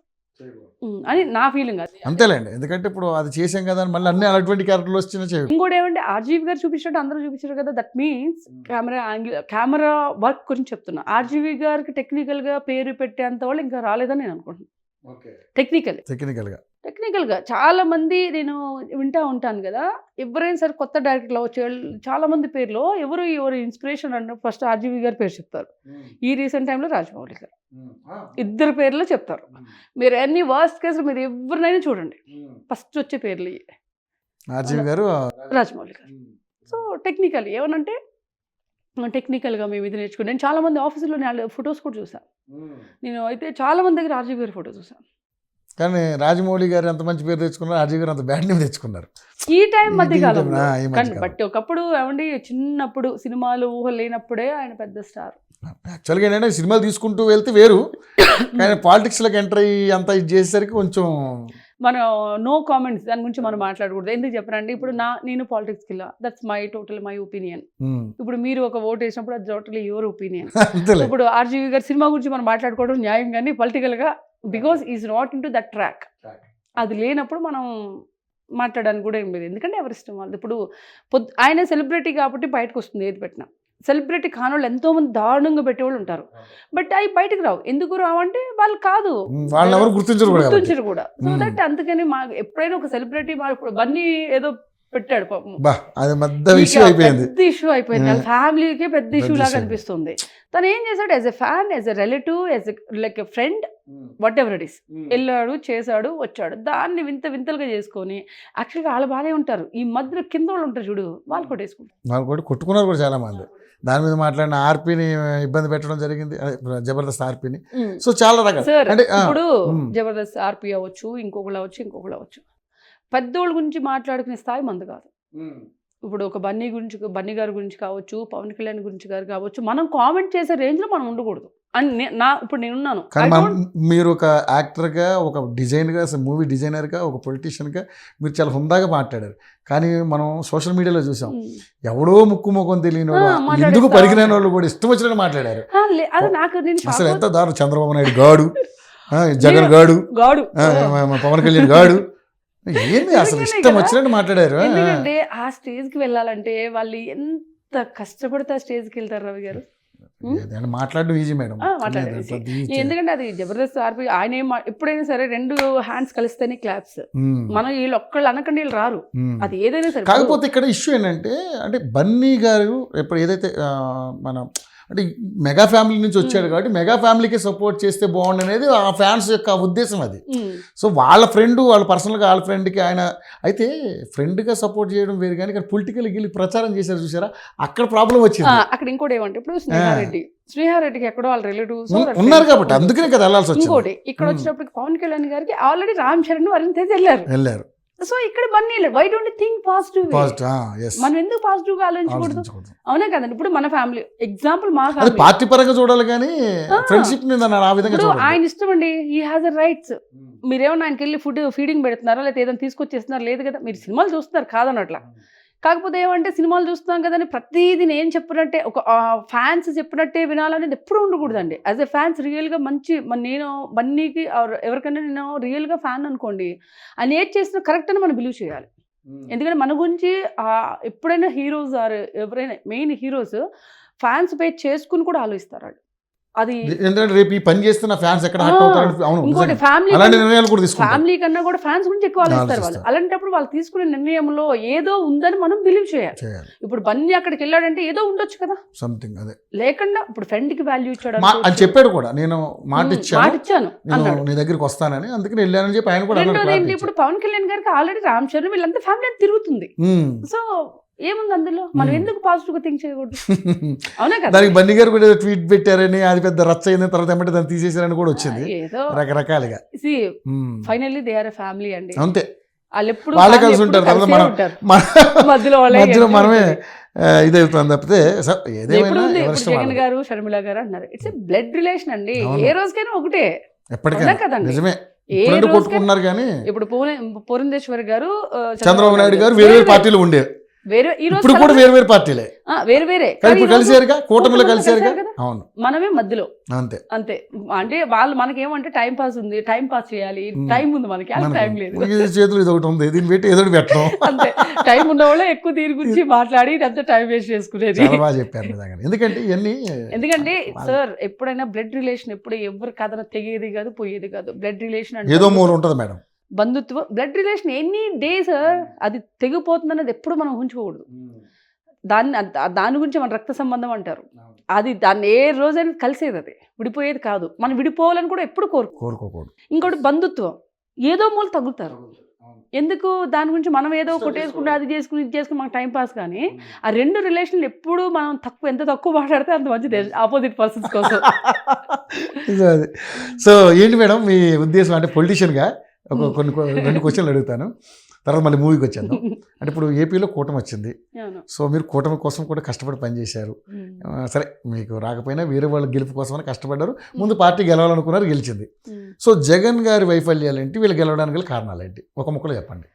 అని నా ఫీలింగ్. అది అంతేలేండి, ఎందుకంటే ఇప్పుడు అది చేసాం కదా మళ్ళీ అన్ని అలాంటి క్యారెక్టర్లు వచ్చినా చేయదు. ఇంకోటి ఏమంటే ఆర్జీవి గారు చూపించినట్టు అందరూ చూపించారు కదా, దట్ మీన్స్ కెమెరా వర్క్ గురించి చెప్తున్నా. ఆర్జీవి గారికి టెక్నికల్గా పేరు పెట్టేంత వాళ్ళు ఇంకా రాలేదని నేను అనుకుంటున్నాను. టెక్నికల్గా చాలా మంది నేను వింటూ ఉంటాను కదా, ఎవరైనా సరే కొత్త డైరెక్టర్లు వచ్చే చాలా మంది పేర్లో ఎవరు ఇన్స్పిరేషన్ అంటే ఫస్ట్ ఆర్జీవి గారి పేరు చెప్తారు. ఈ రీసెంట్ టైంలో రాజమౌళి గారు, ఇద్దరు పేర్లు చెప్తారు. మీరు ఎన్ని వర్స్ట్ కేసులు మీరు ఎవరినైనా చూడండి, ఫస్ట్ వచ్చే పేర్లు ఆర్జీవి గారు, రాజమౌళి గారు. సో టెక్నికల్ ఏమనంటే టెక్నికల్గా మేము ఇది నేర్చుకుని నేను చాలా మంది ఆఫీసులో ఫొటోస్ కూడా చూసాను. నేను అయితే చాలా మంది దగ్గర ఆర్జీవి గారి ఫోటో చూసాను. కానీ రాజమౌళి గారు ఎంత మంచి పేరు తెచ్చుకున్నారు, ఆర్జీవి గారు అంత బ్యాడ్ నేమ్ తెచ్చుకున్నారు ఈ టైం మధ్యకాలం. బట్ ఒకప్పుడు ఏమండి చిన్నప్పుడు సినిమాలు ఊహ లేనప్పుడే ఆయన పెద్ద స్టార్. యాక్చువల్గా ఏంటంటే సినిమాలు తీసుకుంటూ వెళ్తే వేరు, కానీ పాలిటిక్స్లోకి ఎంటర్ అయ్యి అంతా ఇది చేసేసరికి కొంచెం మనం నో కామెంట్స్ దాని గురించి మనం మాట్లాడకూడదు. ఎందుకు చెప్పరండి, ఇప్పుడు నేను పాలిటిక్స్కి వెళ్ళా, దట్స్ మై ఒపీనియన్. ఇప్పుడు మీరు ఒక ఓట్ వేసినప్పుడు అది టోటలీ యువర్ ఒపీనియన్. ఇప్పుడు ఆర్జీవి గారి సినిమా గురించి మనం మాట్లాడుకోవడం న్యాయం, కానీ పొలిటికల్గా because is not in to that track. అది లేనప్పుడు మనం మాట్లాడడానికి కూడా ఏం లేదు, ఎందుకంటే ఎవరి ఇష్టం వాళ్ళు. ఇప్పుడు ఆయన సెలబ్రిటీ కాబట్టి బయటకు వస్తుంది ఏది పెట్టినా. సెలబ్రిటీ కాని వాళ్ళు ఎంతోమంది దారుణంగా పెట్టేవాళ్ళు ఉంటారు, బట్ అవి బయటకు రావు. ఎందుకు రావంటే వాళ్ళు కాదు, గుర్తించరు కూడా. సో దట్ అందుకని ఎప్పుడైనా ఒక సెలబ్రిటీ బన్నీ ఏదో పెట్టాడు, పెద్ద ఇష్యూ అయిపోయింది, ఫ్యామిలీకే పెద్ద ఇష్యూ లాగా అనిపిస్తుంది. తను ఏం చేశాడు, as a fan, as a relative, as a like a friend, what ever it is, వెళ్ళాడు, చేశాడు, వచ్చాడు. దాన్ని వింతలుగా చేసుకొని యాక్చువల్గా వాళ్ళు బాగానే ఉంటారు. ఈ మధ్య కింద వాళ్ళు ఉంటారు చూడు, వాళ్ళు కొట్టుకున్నారు కూడా చాలా మంది. దాని మీద మాట్లాడిన ఆర్పీని ఇబ్బంది పెట్టడం జరిగింది, జబర్దస్త్ ఆర్పీని. సో చాలా రకాల ఇప్పుడు జబర్దస్త్ ఆర్పీ అవ్వచ్చు, ఇంకొకళ్ళు అవ్వచ్చు. పెద్దోళ్ళ గురించి మాట్లాడుకునే స్థాయి మంది కాదు. ఇప్పుడు ఒక బన్నీ గారి గురించి కావచ్చు, పవన్ కళ్యాణ్ గురించి గారు కావచ్చు, మనం కామెంట్ చేసే రేంజ్లో మనం ఉండకూడదు అని ఇప్పుడు నేనున్నాను. మీరు ఒక యాక్టర్గా, ఒక డిజైనర్గా, మూవీ డిజైనర్గా, ఒక పొలిటీషియన్గా మీరు చాలా హుందాగా మాట్లాడారు. కానీ మనం సోషల్ మీడియాలో చూసాం, ఎవడో ముక్కుముఖం తెలియని వాళ్ళు, ఎందుకు పరిగిన వాళ్ళు కూడా ఇష్టం వచ్చినట్టు మాట్లాడారు. అసలు ఎంత దారుణం, చంద్రబాబు నాయుడు గాడు, జగన్ గాడు, పవన్ కళ్యాణ్ గాడు, ఏంది అసలు ఇష్టం వచ్చినట్టు మాట్లాడారు. ఎందుకంటే ఆ స్టేజ్కి వెళ్ళాలంటే వాళ్ళు ఎంత కష్టపడితే ఆ స్టేజ్కి వెళ్తారు రవి గారు. మాట్లాడడం ఈజీ మేడం, ఎందుకంటే అది జబర్దస్త్ ఆర్పీ. ఆయన ఎప్పుడైనా సరే 2 హ్యాండ్స్ కలిస్తేనే క్లాప్స్. మనం వీళ్ళు ఒక్కళ్ళు అనకండి వీళ్ళు రారు, అది ఏదైనా సరే. కాకపోతే ఇక్కడ ఇష్యూ ఏంటంటే, అంటే బన్నీ గారు ఎప్పుడు ఏదైతే మన అంటే మెగా ఫ్యామిలీ నుంచి వచ్చాడు కాబట్టి మెగా ఫ్యామిలీకి సపోర్ట్ చేస్తే బాగుండు అనేది ఆ ఫ్యాన్స్ యొక్క ఉద్దేశం అది. సో వాళ్ళ ఫ్రెండ్ వాళ్ళ పర్సనల్గా వాళ్ళ ఫ్రెండ్కి ఆయన అయితే ఫ్రెండ్గా సపోర్ట్ చేయడం వేరు, కానీ ఇక్కడ పొలిటికల్ గిల్లి ప్రచారం చేశారు చూసారా, అక్కడ ప్రాబ్లం వచ్చింది. అక్కడ ఇంకోటి ఏమంటే ఇప్పుడు శ్రీహారెడ్డికి ఎక్కడో వాళ్ళ రిలేటివ్స్ ఉన్నారు కాబట్టి అందుకనే కదా వెళ్ళాల్సి వచ్చింది. ఇంకోటి ఇక్కడ వచ్చినప్పుడు పవన్ కళ్యాణ్ గారికి ఆల్రెడీ రామ్ చరణ్ వరుణ్ తేజ్ వెళ్ళారు. సో ఇక్కడ మనీ వై డోంట్ థింక్ పాజిటివ్, మనం ఎందుకు పాజిటివ్ గా ఆలోచించకూడదు? అవునా కదండి. ఇప్పుడు మన ఫ్యామిలీ ఎగ్జాంపుల్, మా ఫ్యామిలీ పార్టీ పరంగా చూడాలి కానీ ఫ్రెండ్షిప్ ఆ విధంగా ఆయన ఇష్టం అండి, హీ హాజ్ అ రైట్స్. మీరేమన్నా ఆయనకి వెళ్ళి ఫీడింగ్ పెడుతున్నారా, లేకపోతే ఏదైనా తీసుకొచ్చేస్తున్నారా? లేదు కదా, మీరు సినిమాలు చూస్తున్నారు కాదనట్లా. కాకపోతే ఏమంటే సినిమాలు చూస్తున్నాం కదని ప్రతిదీ నేను చెప్పినట్టే ఒక ఫ్యాన్స్ చెప్పినట్టే వినాలనేది ఎప్పుడు ఉండకూడదండి. యాజ్ ఎ ఫ్యాన్స్ రియల్గా మంచి నేను బన్నీకి ఎవరికైనా నేను రియల్గా ఫ్యాన్ అనుకోండి, ఆయన ఏది చేసినా కరెక్ట్ అని మనం బిలీవ్ చేయాలి. ఎందుకంటే మన గురించి ఎప్పుడైనా హీరోస్ ఎవరైనా మెయిన్ హీరోస్ ఫ్యాన్స్ పే చేసుకుని కూడా ఆలోచిస్తారు వాళ్ళు. అది ఎందుకంటే రేపు ఈ పని చేస్తున్న ఫ్యాన్స్ ఎక్కడ హర్ట్ అవుతారు. ఇంకోటి ఫ్యామిలీ కన్నా కూడా ఫ్యాన్స్ గురించి ఎక్కువ ఆలోచిస్తారు వాళ్ళు. అలాంటప్పుడు వాళ్ళు తీసుకునే నిర్ణయంలో ఏదో ఉందని మనం బిలీవ్ చేయాలి. ఇప్పుడు బన్నీ అక్కడికి వెళ్ళాడంటే ఏదో ఉండొచ్చు కదా, సంథింగ్ అదే లేకుండా ఇప్పుడు ఫ్రెండ్ కి వాల్యూ ఇచ్చాడు అని చెప్పాడు కూడా. నేను మాట ఇచ్చాను నీ దగ్గరికి వస్తానని, అందుకని వెళ్ళానని చెప్పి ఆయన కూడా. రెండోది ఏంటి, ఇప్పుడు పవన్ కళ్యాణ్ గారికి ఆల్రెడీ రామ్ చరణ్ వీళ్ళంతా ఫ్యామిలీ అని తిరుగుతుంది. సో ఏముంది అందులో, మనం ఎందుకు పాజిటివ్ గా థింక్ చేయకూడదు? అవునా కదా. దానికి బన్నీ గారు కూడా ట్వీట్ పెట్టారని, అది పెద్ద రచ్చ అయిన తర్వాత ఏమంటే దాన్ని తీసేసారని కూడా వచ్చింది రకరకాలుగా. Finally they are a family అండి, అంతే. వాళ్ళు ఎప్పుడు వాళ్ళే కలిసి ఉంటారు, మధ్యలో మనమే ఇదవుతుంది తప్పితే. జగన్ గారు షర్మిల గారు అన్నారు, ఇట్స్ ఎ బ్లడ్ రిలేషన్ అండి, ఏ రోజుకైనా ఒకటే ఎప్పటికైనా కదండి. నిజమే, కొట్టుకుంటున్నారు కానీ ఇప్పుడు పురంధేశ్వరి గారు చంద్రబాబు నాయుడు గారు వేరే పార్టీలు ఉండే, ఇప్పుడు కూడా వేరు వేరు పార్టీలే, వేరే కలిసారుగా, కూటమిలో కలిసారుగా. అవును, మనమే మధ్యలో అంతే. అంటే వాళ్ళు మనకేమంటే టైం పాస్ ఉంది, టైం పాస్ చేయాలి, టైం ఉంది, మనకి టైం లేదు. చేతులు ఇది ఒకటి ఉంది, దీన్ని పెట్టి ఏదో పెట్టడం అంతే. టైం ఉన్న వాళ్ళే ఎక్కువ దీని గురించి మాట్లాడి అంతా టైం వేస్ట్ చేసుకునేది. బాగా చెప్పారు. ఎందుకంటే ఇవన్నీ ఎందుకంటే సార్ ఎప్పుడైనా బ్లడ్ రిలేషన్ ఎప్పుడు ఎవరి కథన తెగేది కాదు, పోయేది కాదు. బ్లడ్ రిలేషన్ అంటే ఏదో మూల ఉంటుంది మేడం. బంధుత్వం, బ్లడ్ రిలేషన్ ఎనీ డేస్ అది తెగిపోతుంది అన్నది ఎప్పుడు మనం ఉంచుకోకూడదు. దాని గురించి మన రక్త సంబంధం అంటారు. అది దాన్ని ఏ రోజైనా కలిసేది, అది విడిపోయేది కాదు. మనం విడిపోవాలని కూడా ఎప్పుడు కోరుకోకూడదు. ఇంకోటి బంధుత్వం, ఏదో మూల తగ్గుతారు. ఎందుకు దాని గురించి మనం ఏదో కొట్టేసుకుంటే అది చేసుకుని ఇది చేసుకుని మనకు టైం పాస్. కానీ ఆ రెండు రిలేషన్లు ఎప్పుడు మనం ఎంత తక్కువ మాట్లాడితే అంత మంచిది ఆపోజిట్ పర్సన్స్ కోసం. సో ఏంటి మేడం మీ ఉద్దేశం? అంటే పొలిటీషియన్గా కొన్ని 2 క్వశ్చన్లు అడుగుతాను, తర్వాత మళ్ళీ మూవీకి వచ్చాను. అంటే ఇప్పుడు ఏపీలో కూటమి వచ్చింది, సో మీరు కూటమి కోసం కూడా కష్టపడి పనిచేశారు. సరే, మీకు రాకపోయినా వేరే వాళ్ళ గెలుపు కోసమని కష్టపడ్డారు. ముందు పార్టీ గెలవాలనుకున్నారు, గెలిచింది. సో జగన్ గారి వైఫల్యాలు ఏంటి, వీళ్ళు గెలవడానికి గల కారణాలు ఏంటి? ఒక ముక్కలో చెప్పండి.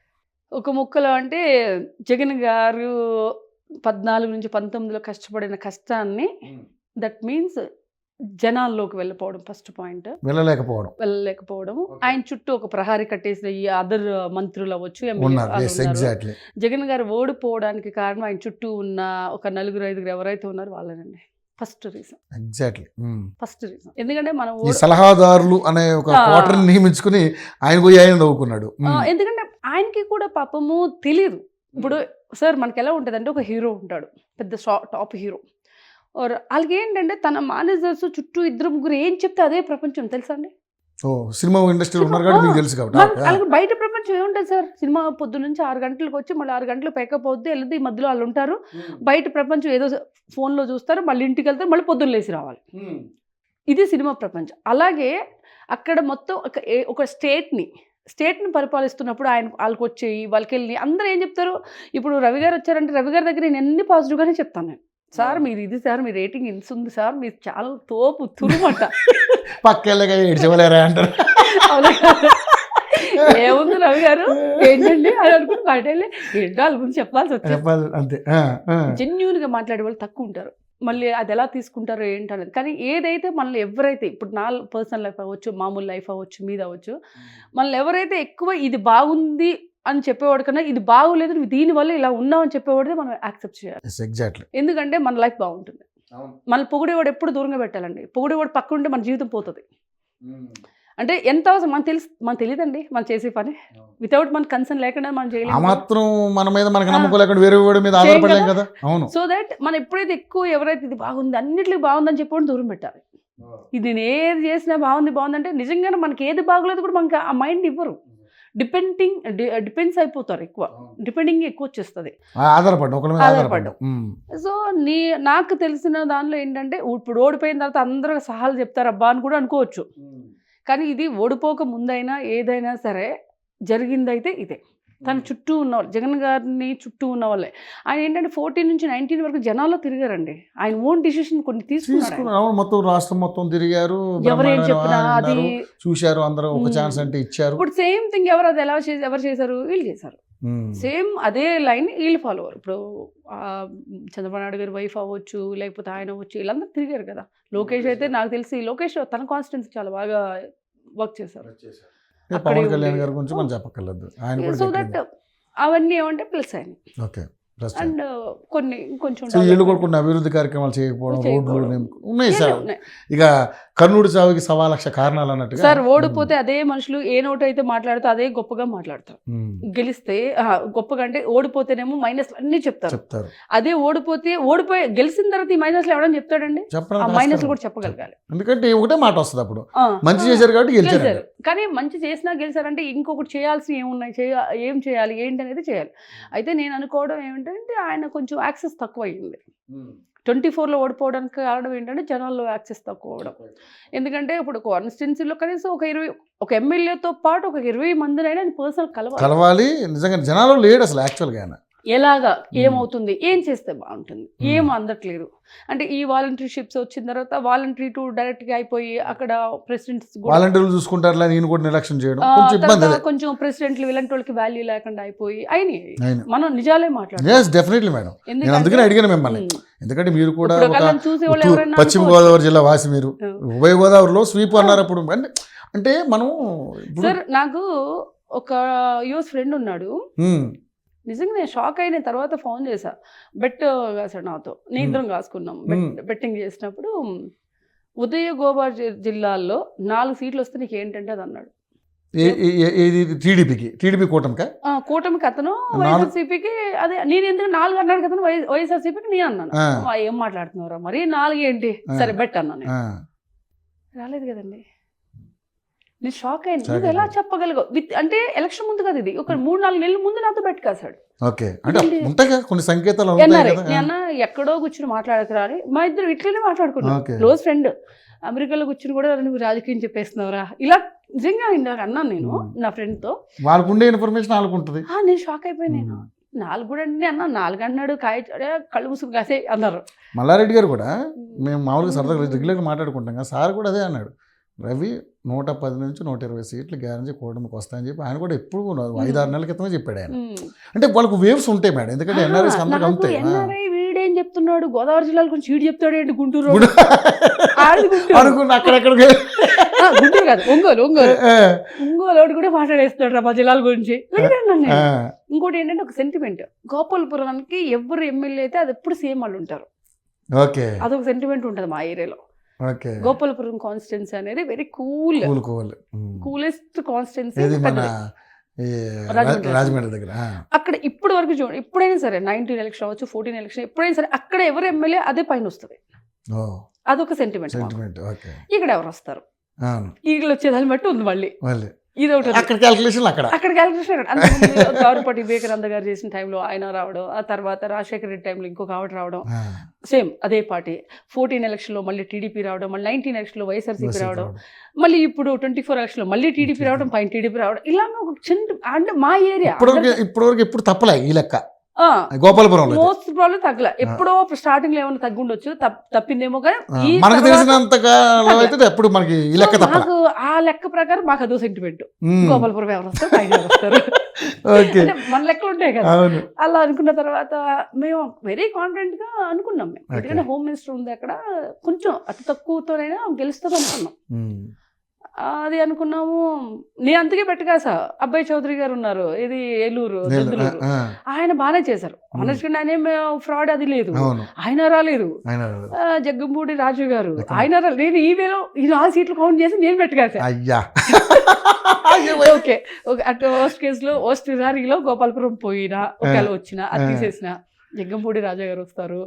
ఒక ముక్కలో అంటే జగన్ గారు 14 నుంచి 19లో కష్టపడిన కష్టాన్ని, దట్ మీన్స్ జనాల్లోకి వెళ్ళిపోవడం ఫస్ట్ పాయింట్. వెళ్ళలేకపోవడం. ఆయన చుట్టూ ఒక ప్రహారీ కట్టేసిన ఈ అదర్ మంత్రులు అవ్వచ్చు, జగన్ గారు ఓడిపోవడానికి కారణం ఆయన చుట్టూ ఉన్న ఒక 4-5 ఎవరైతే ఉన్నారో వాళ్ళనండి. First reason. ఎందుకంటే మనం సలహాదారులు అనే ఒక క్వార్టర్ని నియమించుకుని ఆయన నవ్వుకున్నాడు. ఎందుకంటే ఆయనకి కూడా పాపము తెలియదు. ఇప్పుడు సార్ మనకి ఎలా ఉంటుంది అంటే, ఒక హీరో ఉంటాడు, పెద్ద టాప్ హీరో. వాళ్ళకి ఏంటంటే తన మేనేజర్స్ చుట్టూ 2-3 ఏం చెప్తే అదే ప్రపంచం, తెలుసా అండి? సినిమా ఇండస్ట్రీలో ఉన్నారు కాబట్టి మీకు తెలుసు కాబట్టి. వాళ్ళకి బయట ప్రపంచం ఏముంటుంది సార్? సినిమా పొద్దు నుంచి 6 గంటలకు వచ్చి మళ్ళీ 6 గంటలకు పేకప్ అవుద్ది, వెళ్ళదు, ఈ మధ్యలో వాళ్ళు ఉంటారు. బయట ప్రపంచం ఏదో ఫోన్లో చూస్తారు, మళ్ళీ ఇంటికి వెళ్తారు, మళ్ళీ పొద్దున్న లేచి రావాలి. ఇది సినిమా ప్రపంచం. అలాగే అక్కడ మొత్తం ఒక స్టేట్ని పరిపాలిస్తున్నప్పుడు వాళ్ళకి వచ్చేయి, వాళ్ళకి వెళ్ళి అందరూ ఏం చెప్తారు? ఇప్పుడు రవి గారు వచ్చారంటే రవి గారి దగ్గర నేను అన్ని పాజిటివ్గానే చెప్తాను. నేను, సార్ మీరు ఇది, సార్ మీ రేటింగ్ ఇంత ఉంది, సార్ మీరు చాలా తోపు తురుమట, పక్కెళ్ళగా ఏడ్చవలేరా అంటారు. ఏముంది రవి గారు ఏంటండి అని అనుకుని బయటెళ్ళి ఏంటో వాళ్ళ గురించి చెప్పాల్సి వచ్చింది. అంతే. జెన్యూన్గా మాట్లాడే వాళ్ళు తక్కువ ఉంటారు. మళ్ళీ అది ఎలా తీసుకుంటారో ఏంటనేది. కానీ ఏదైతే మనల్ని ఎవరైతే ఇప్పుడు నా పర్సనల్ లైఫ్ అవ్వచ్చు, మామూలు లైఫ్ అవ్వచ్చు, మీద అవ్వచ్చు, మనల్ని ఎవరైతే ఎక్కువ ఇది బాగుంది అని చెప్పేవాడు కన్నా ఇది బాగోలేదు, నువ్వు దీనివల్ల ఇలా ఉన్నావు అని చెప్పేవాడితే మనం యాక్సెప్ట్ చేయాలి. ఎందుకంటే మన లైఫ్ బాగుంటుంది. మన పొగిడేవాడు ఎప్పుడు దూరంగా పెట్టాలండి. పొగిడేవాడు పక్క ఉంటే మన జీవితం పోతుంది. అంటే ఎంత అవసరం మనకు తెలియదండి మనం చేసే పని వితౌట్ మన కన్సర్న్ లేకుండా మనం ఆ చేయలేము. మాత్రం మన మీద మనకు నమ్మకం లేకుండా వేరే వాడి మీద ఆధారపడలేం కదా. అవును. సో దట్ మనం ఎప్పుడైతే ఎక్కువ ఎవరైతే ఇది బాగుంది అన్నిటికీ బాగుందని చెప్పి దూరం పెట్టాలి. ఇది నేను ఏది చేసినా బాగుంది అంటే నిజంగానే మనకి ఏది బాగలేదు కూడా మనకి ఆ మైండ్ ఇవ్వరు. డిపెండ్స్ అయిపోతారు ఎక్కువ. డిపెండింగ్ ఎక్కువ వచ్చేస్తుంది, ఆధారపడ్డం ఒకరి మీద ఆధారపడ్డం. సో నాకు తెలిసిన దానిలో ఏంటంటే ఇప్పుడు ఓడిపోయిన తర్వాత అందరూ సహాలు చెప్తారు అబ్బా అని కూడా అనుకోవచ్చు. కానీ ఇది ఓడిపోక ముందైనా ఏదైనా సరే జరిగిందైతే ఇదే. తన చుట్టూ ఉన్నవాళ్ళు, జగన్ గారిని చుట్టూ ఉన్న వాళ్ళే. ఆయన ఏంటంటే 14 నుంచి 19 వరకు జనాల్లో తిరిగారండి. ఆయన ఓన్ డిసిషన్ కొన్ని తీసుకున్నారు. మొత్తం రాష్ట్రం మొత్తం తిరిగారు, ఎవరేం చెప్పినా అది చూశారు, అందరూ ఒక ఛాన్స్ అంటే ఇచ్చారు. ఇప్పుడు సేమ్ థింగ్ ఎవరు చేశారు, వీళ్ళు చేశారు. సేమ్ అదే లైన్ వీళ్ళు ఫాలో అవ్వరు. ఇప్పుడు చంద్రబాబు నాయుడు గారి వైఫ్ అవ్వచ్చు, లేకపోతే ఆయన అవ్వచ్చు, వీళ్ళందరూ తిరిగారు కదా. లోకేష్ అయితే నాకు తెలిసి లోకేష్ తన కాన్స్టిట్యున్సీ చాలా బాగా వర్క్ చేశారు. పవన్ కళ్యాణ్ గారి గురించి మనం చెప్పక్కర్లేదు. సో దట్ అవన్నీ ఏమంటే ప్లస్ అయినాయి. ఓకే. అండ్ కొంచెం వీళ్ళు కూడా కొన్ని అభివృద్ధి కార్యక్రమాలు చేయకపోవడం, రోడ్లు ఉన్నాయి సార్. ఇక కర్నూలు చావుకి 1,00,000 కారణాలు అన్నట్టుగా సార్. ఓడిపోతే అదే మనుషులు ఏ నోటు అయితే మాట్లాడితే అదే గొప్పగా మాట్లాడతారు. గెలిస్తే గొప్పగా అంటే ఓడిపోతేనేమో మైనస్లు అన్ని చెప్తారు. అదే ఓడిపోయి గెలిచిన తర్వాత ఈ మైనస్లు ఎవడని చెప్తాడండి? ఆ మైనస్లు కూడా చెప్పగలగాలి. ఎందుకంటే ఒకటే మాట వస్తుంది అప్పుడు, మంచి చేశారు కాబట్టి గెలిచారు. కానీ మంచి చేసినా గెలిచారంటే ఇంకొకటి చేయాల్సి ఏమున్నాయి, ఏం చేయాలి ఏంటి అనేది చేయాలి. అయితే నేను అనుకోవడం ఏమిటంటే ఆయన కొంచెం యాక్సెస్ తక్కువ అయ్యింది. 24లో ఓడిపోవడానికి కారణం ఏంటంటే జనాల్లో యాక్సెస్ తక్కువ అవడం. ఎందుకంటే ఇప్పుడు కాన్స్టిట్యున్సీలో కనీసం ఒక ఎమ్మెల్యేతో పాటు ఒక 20 మందినైనా ఆయన పర్సనల్ కలవాలి. నిజంగా జనాల్లో లేడు అసలు యాక్చువల్గా. ఆయన ఎలాగా, ఏమవుతుంది, ఏం చేస్తే బాగుంటుంది, ఏం అందట్లేదు అంటే ఈ వాలంటీర్షిప్స్ వచ్చిన తర్వాత వాలంటరీ టు డైరెక్ట్ గా అయిపోయి అక్కడ ప్రెసిడెంట్స్ వాలంటీర్లు చూసుకుంటారు, నేను కూడా నిర్లక్ష్యం చేయడం కొంచెం ప్రెసిడెంట్లు ఇలాంటి వాళ్ళకి వాల్యూ లేకుండా అయిపోయి అయినాయి. మనం నిజాలే మాట్లాడాలి. డెఫినెట్లీ మేడం, నేను అందుకనే అడిగాను మిమ్మల్ని. ఎందుకంటే మీరు కూడా పశ్చిమ గోదావరి జిల్లా వాసి, మీరు ఉభయ గోదావరిలో స్వీప్ అన్నారు అప్పుడు. అంటే మనం సార్, నాకు ఒక యూఎస్ ఫ్రెండ్ ఉన్నాడు. నిజంగా నేను షాక్ అయిన తర్వాత ఫోన్ చేశా. బెట్ కాసాడు నాతో, నీ ఇద్దరం కాసుకున్నాం. బెట్టింగ్ చేసినప్పుడు ఉదయ గోదావరి జిల్లాల్లో 4 సీట్లు వస్తే నీకు ఏంటంటే అది అన్నాడు. టీడీపీ కూటమికి అతను వైఎస్ఆర్సీపీకి అదే నేను ఎందుకు 4 అన్నాడు కదా, వైఎస్ఆర్సీపీకి నేను అన్నాను. ఏం మాట్లాడుతున్నారా మరి 4 ఏంటి, సరే బెట్ అన్నాను. రాలేదు కదండి. నేను షాక్ అయ్యాను. నువ్వు ఎలా చెప్పగలగవు అంటే ఎలక్షన్ ముందు కదా, ఇది ఒక 3-4 నెలల ముందు నాతో బెట్ కాసాడు. కొన్ని సంకేతాలు నేను ఎక్కడో కూర్చుని మాట్లాడకరా అని మా ఇద్దరు ఇట్లనే మాట్లాడుకున్నాం. క్లోజ్ ఫ్రెండ్ అమెరికాలో కూర్చుని కూడా నువ్వు రాజకీయం చెప్పేస్తున్నావురా ఇలా నిజంగా ఇందాక అన్నాను నేను నా ఫ్రెండ్ తో. వాళ్ళకుండే ఇన్ఫర్మేషన్ వాళ్ళకుంటది. నేను షాక్ అయిపోయాను. నేను 4 కూడా అండి అన్నా, 4 అన్నాడు, కళ్ళు ముసుగు కాసే అన్నారు. మల్లారెడ్డి గారు కూడా మేము మామూలుగా సరదాగా రెగ్యులర్గా మాట్లాడుకుంటాం కదా, సార్ కూడా అదే అన్నాడు. రవి 110 నుంచి 120 సీట్లు గ్యారంటీ కూటమికి వస్తాయని చెప్పి ఆయన కూడా ఎప్పుడు 5-6 నెలల క్రితమే చెప్పాడు ఆయన. అంటే వాళ్ళకు వేవ్స్ ఉంటాయి మేడం, ఎందుకంటే ఎన్ఆర్ఐస్ అందరికీ ఉంటాయి. వీడేం చెప్తున్నాడు గోదావరి జిల్లాల గురించి, వీడు చెప్తాడు ఏంటి గుంటూరు అనుకున్నా అక్కడెక్కడ గుంటూరు కాదు ఒంగోలు కూడా మాట్లాడేస్తున్నాడు మా జిల్లాల గురించి. ఇంకోటి ఏంటంటే ఒక సెంటిమెంట్, గోపాలపురానికి ఎవరు ఎమ్మెల్యే అయితే అది ఎప్పుడు సీఎం వాళ్ళు ఉంటారు. అదొక సెంటిమెంట్ ఉంటుంది మా ఏరియాలో. గోపాలపురం కాన్స్టిట్యున్సీ అనేది వెరీ కూలెస్ట్ కాన్స్టిట్యున్సీ రాజమండ్రి దగ్గర. అక్కడ ఇప్పటి వరకు చూడండి, ఎప్పుడైనా సరే 19 ఎలక్షన్ అవ్వచ్చు, 14 ఎలక్షన్, ఎప్పుడైనా సరే అక్కడ ఎవరు ఎమ్మెల్యే అదే పైన వస్తుంది. అదొక సెంటిమెంట్. ఇక్కడ ఎవరు వస్తారు, ఇక్కడ వచ్చేదాన్ని బట్టి ఉంది మళ్ళీ ఇది ఒకటి. అక్కడ క్యాలిక్యులేషన్ గౌరవపటి వివేకానంద గారు చేసిన టైంలో ఆయన రావడం, ఆ తర్వాత రాజశేఖర రెడ్డి టైంలో ఇంకొక ఆవిడ రావడం, సేమ్ అదే పార్టీ. 14 ఎలక్షన్లో మళ్ళీ టీడీపీ రావడం, మళ్ళీ 19 ఎలక్షన్లో వైఎస్ఆర్సీపీ రావడం, మళ్ళీ ఇప్పుడు 24 ఎలక్షన్లో మళ్ళీ టీడీపీ రావడం, పైన టీడీపీ రావడం, ఇలా ఒక చిన్న అంటే మా ఏరియా ఇప్పటివరకు ఎప్పుడు తప్పలే ఈ లెక్క. గోపాలపురం మోస్ట్ ప్రాబ్లం తగ్గల. ఎప్పుడో స్టార్టింగ్ లో ఏమైనా తగ్గుండొచ్చు, తప్పిందేమో. కానీ మనకు తెలిసినంతగా ఎప్పుడు మనకి ఈ లెక్క నాకు ఆ లెక్క ప్రకారం మాకు అదో సెంటిమెంట్, గోపాలపురం ఎవరు వస్తారు, పైన వస్తారు, మన లెక్కలు ఉంటాయి కదా. అలా అనుకున్న తర్వాత మేము వెరీ కాన్ఫిడెంట్ గా అనుకున్నాం. మేము ఎందుకంటే హోమ్ మినిస్టర్ ఉంది అక్కడ, కొంచెం అతి తక్కువతోనైనా గెలుస్తుంది అనుకున్నాం. అది అనుకున్నాము. నేను అందుకే పెట్టగాసా. అబ్బాయి చౌదరి గారు ఉన్నారు, ఇది ఏలూరు దెందులూరు, ఆయన బాగానే చేశారు. ఆనెస్ట్గా ఆయనేం ఫ్రాడ్ అది లేదు, ఆయన రాలేదు. జగ్గంపూడి రాజు గారు ఆయన రాలేదు. నేను ఈ 4 సీట్లు కౌంట్ చేసి నేను పెట్టగాసా. అయ్యా ఓకే అటు ఓస్ట్ కేసులో ఓస్ట్ విహారీలో గోపాలపురం పోయినా ఒకవేళ వచ్చినా అది తీసేసిన జగ్గంపూడి రాజా గారు వస్తారు,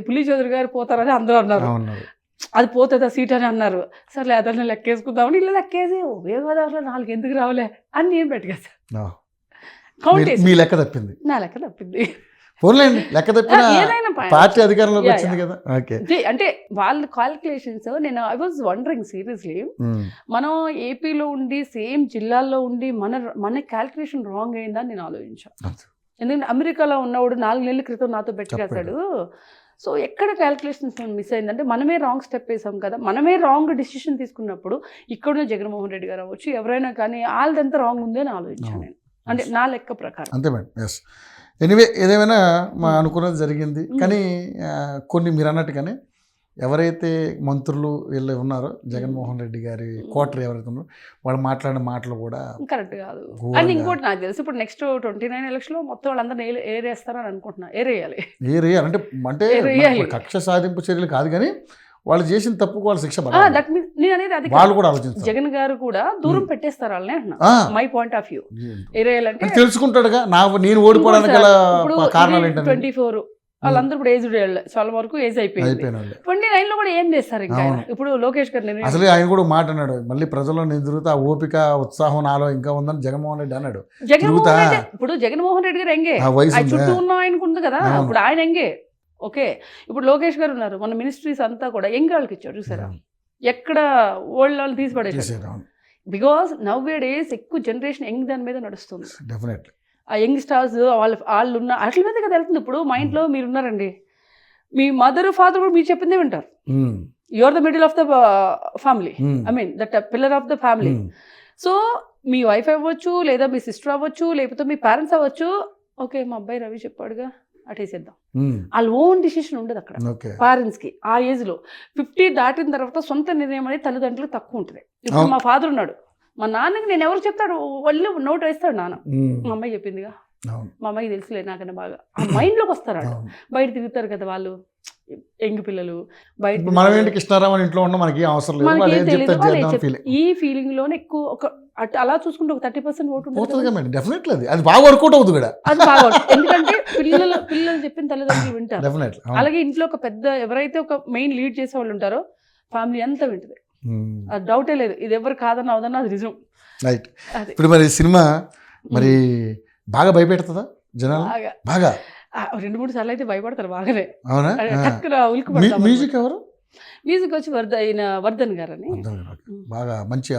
పులి చౌదరి గారు పోతారని అందరూ అన్నారు. అది పోతుంది ఆ సీట్ అని అన్నారు. సర్లే అతన్ని లెక్కేసుకుందామని ఇలా లెక్కేసి గోదావరిలో 4 ఎందుకు రావలే అని నేను పెట్టేసా. కౌంట్ మీ లెక్క తప్పింది, నా లెక్క తప్పింది. లెక్క తప్పిన పార్టీ అధికారంలోకి వచ్చింది కదా. అంటే వాళ్ళ క్యాలిక్యులేషన్స్ నేను ఐ వాజ్ వండరింగ్ సీరియస్లీ, మనం ఏపీలో ఉండి సేమ్ జిల్లాల్లో ఉండి మన క్యాలిక్యులేషన్ రాంగ్ అయిందని నేను ఆలోచించాను. ఎందుకంటే అమెరికాలో ఉన్నవాడు 4 నెలల క్రితం నాతో పెట్టేశాడు. సో ఎక్కడ క్యాలిక్యులేషన్స్ మిస్ అయిందంటే మనమే రాంగ్ స్టెప్ వేసాం కదా, మనమే రాంగ్ డిసిషన్ తీసుకున్నప్పుడు ఇక్కడున్న జగన్మోహన్ రెడ్డి గారు అవ్వచ్చు ఎవరైనా కానీ వాళ్ళదంతా రాంగ్ ఉంది అని ఆలోచించాను నేను, అంటే నా లెక్క ప్రకారం. అంతే మేడం. ఎస్, ఎనీవే ఏదేమైనా మా అనుకున్నది జరిగింది. కానీ కొన్ని మీరు అన్నట్టుగానే ఎవరైతే మంత్రులు వీళ్ళు ఉన్నారో జగన్మోహన్ రెడ్డి గారి కోటరీ ఎవరైతే ఉన్నారో వాళ్ళు మాట్లాడిన మాటలు కూడా కరెక్ట్ కాదు. అండ్ ఇంకోటి నాకు తెలుసు, ఇప్పుడు నెక్స్ట్ 29 ఎలక్షన్లో మొత్తం వాళ్ళందరూ ఏరేస్తారని అనుకుంటున్నా. ఏరేయాలి అంటే కక్ష సాధింపు చర్యలు కాదు, కానీ వాళ్ళు చేసిన తప్పుకు వాళ్ళు శిక్ష నేను అనేది అది వాళ్ళు కూడా ఆలోచిస్తారు. జగన్ గారు కూడా దూరం పెట్టేస్తారు వాళ్ళని అంటున్నా, మై పాయింట్ ఆఫ్ వ్యూ. ఏరేయాలంటే తెలుసుకుంటాడుగా నేను ఓడిపోవడానికి గల కారణాలు ఏంటంటే 24 వాళ్ళందరూ ఇప్పుడు ఏజ్ చాలా వరకు ఏజ్ అయిపోయింది. 29లో కూడా ఏం చేస్తారు ఇంకా. ఇప్పుడు లోకేష్ గారు అసలు ఆయన కూడా మాట అన్నాడు, మళ్ళీ ప్రజల్లో నేను తిరుగుతా, ఓపిక ఉత్సాహం నాలో ఇంకా ఉందని జగన్మోహన్ రెడ్డి అన్నాడు. ఇప్పుడు జగన్మోహన్ రెడ్డి గారు ఎంగే, చుట్టూ ఉన్న ఆయనకు ఉంది కదా, ఇప్పుడు ఆయన ఎంగే. ఓకే, ఇప్పుడు లోకేష్ గారు ఉన్నారు, మన మినిస్ట్రీస్ అంతా కూడా యంగ్ వాళ్ళకి ఇచ్చారు చూసారా, ఎక్కడ ఓల్డ్ వాళ్ళు తీసి పడేసారు. బికాస్ నవ్ ఏ డేస్ ఎక్కువ జనరేషన్ యంగ్ దాని మీద నడుస్తుంది. డెఫినెట్లీ ఆ యంగ్ స్టార్స్ వాళ్ళు ఉన్న వాటి మీద కదా వెళ్తుంది. ఇప్పుడు మా ఇంట్లో మీరు ఉన్నారండి, మీ మదర్ ఫాదర్ కూడా మీరు చెప్పిందే వింటారు. You are the middle of the family, I mean that pillar of the family. So మీ వైఫ్ అవ్వచ్చు, లేదా మీ సిస్టర్ అవ్వచ్చు, లేకపోతే మీ పేరెంట్స్ అవ్వచ్చు, ఓకే మా అబ్బాయి రవి చెప్పాడుగా అటేసేద్దాం, వాళ్ళ ఓన్ డిసిషన్ ఉండదు అక్కడ పేరెంట్స్ కి. ఆ ఏజ్ లో 50 దాటిన తర్వాత సొంత నిర్ణయం అనేది తల్లిదండ్రులకు తక్కువ ఉంటుంది. ఇప్పుడు మా ఫాదర్ ఉన్నాడు, మా నాన్నకి నేను ఎవరు చెప్తాడు, వాళ్ళు నోట్ వేస్తాడు నాన్న, మా అమ్మాయి చెప్పిందిగా, మా అమ్మాయికి తెలుసులే నాకన్నా బాగా, ఆ మైండ్లోకి వస్తారు. బయట తిరుగుతారు కదా వాళ్ళు, యంగ్ పిల్లలు బయట. ఈ ఫీలింగ్ లోనే ఎక్కువ ఒక అలా చూసుకుంటే ఒక 30% ఓటు ఉంటుంది. అది బాగా వర్కౌట్ అవుతుంది. ఎందుకంటే పిల్లలు చెప్పిన తల్లిదండ్రులు వింటారు. అలాగే ఇంట్లో ఒక పెద్ద ఎవరైతే ఒక మెయిన్ లీడ్ చేసే వాళ్ళు ఉంటారో ఫ్యామిలీ అంతా వింటది, అది డౌటే లేదు. ఇది ఎవరు కాదన్న అవదన్న అది నిజం. రైట్. ఇప్పుడు మరి సినిమా మరి బాగా భయపెడుతుందా జనాలు? బాగా 2-3 సార్లు అయితే భయపడతారు బాగానే. అవునా? మ్యూజిక్ ఎవరు? మ్యూజిక్ వచ్చి వర్ధన్ గారు అని, బాగా మంచి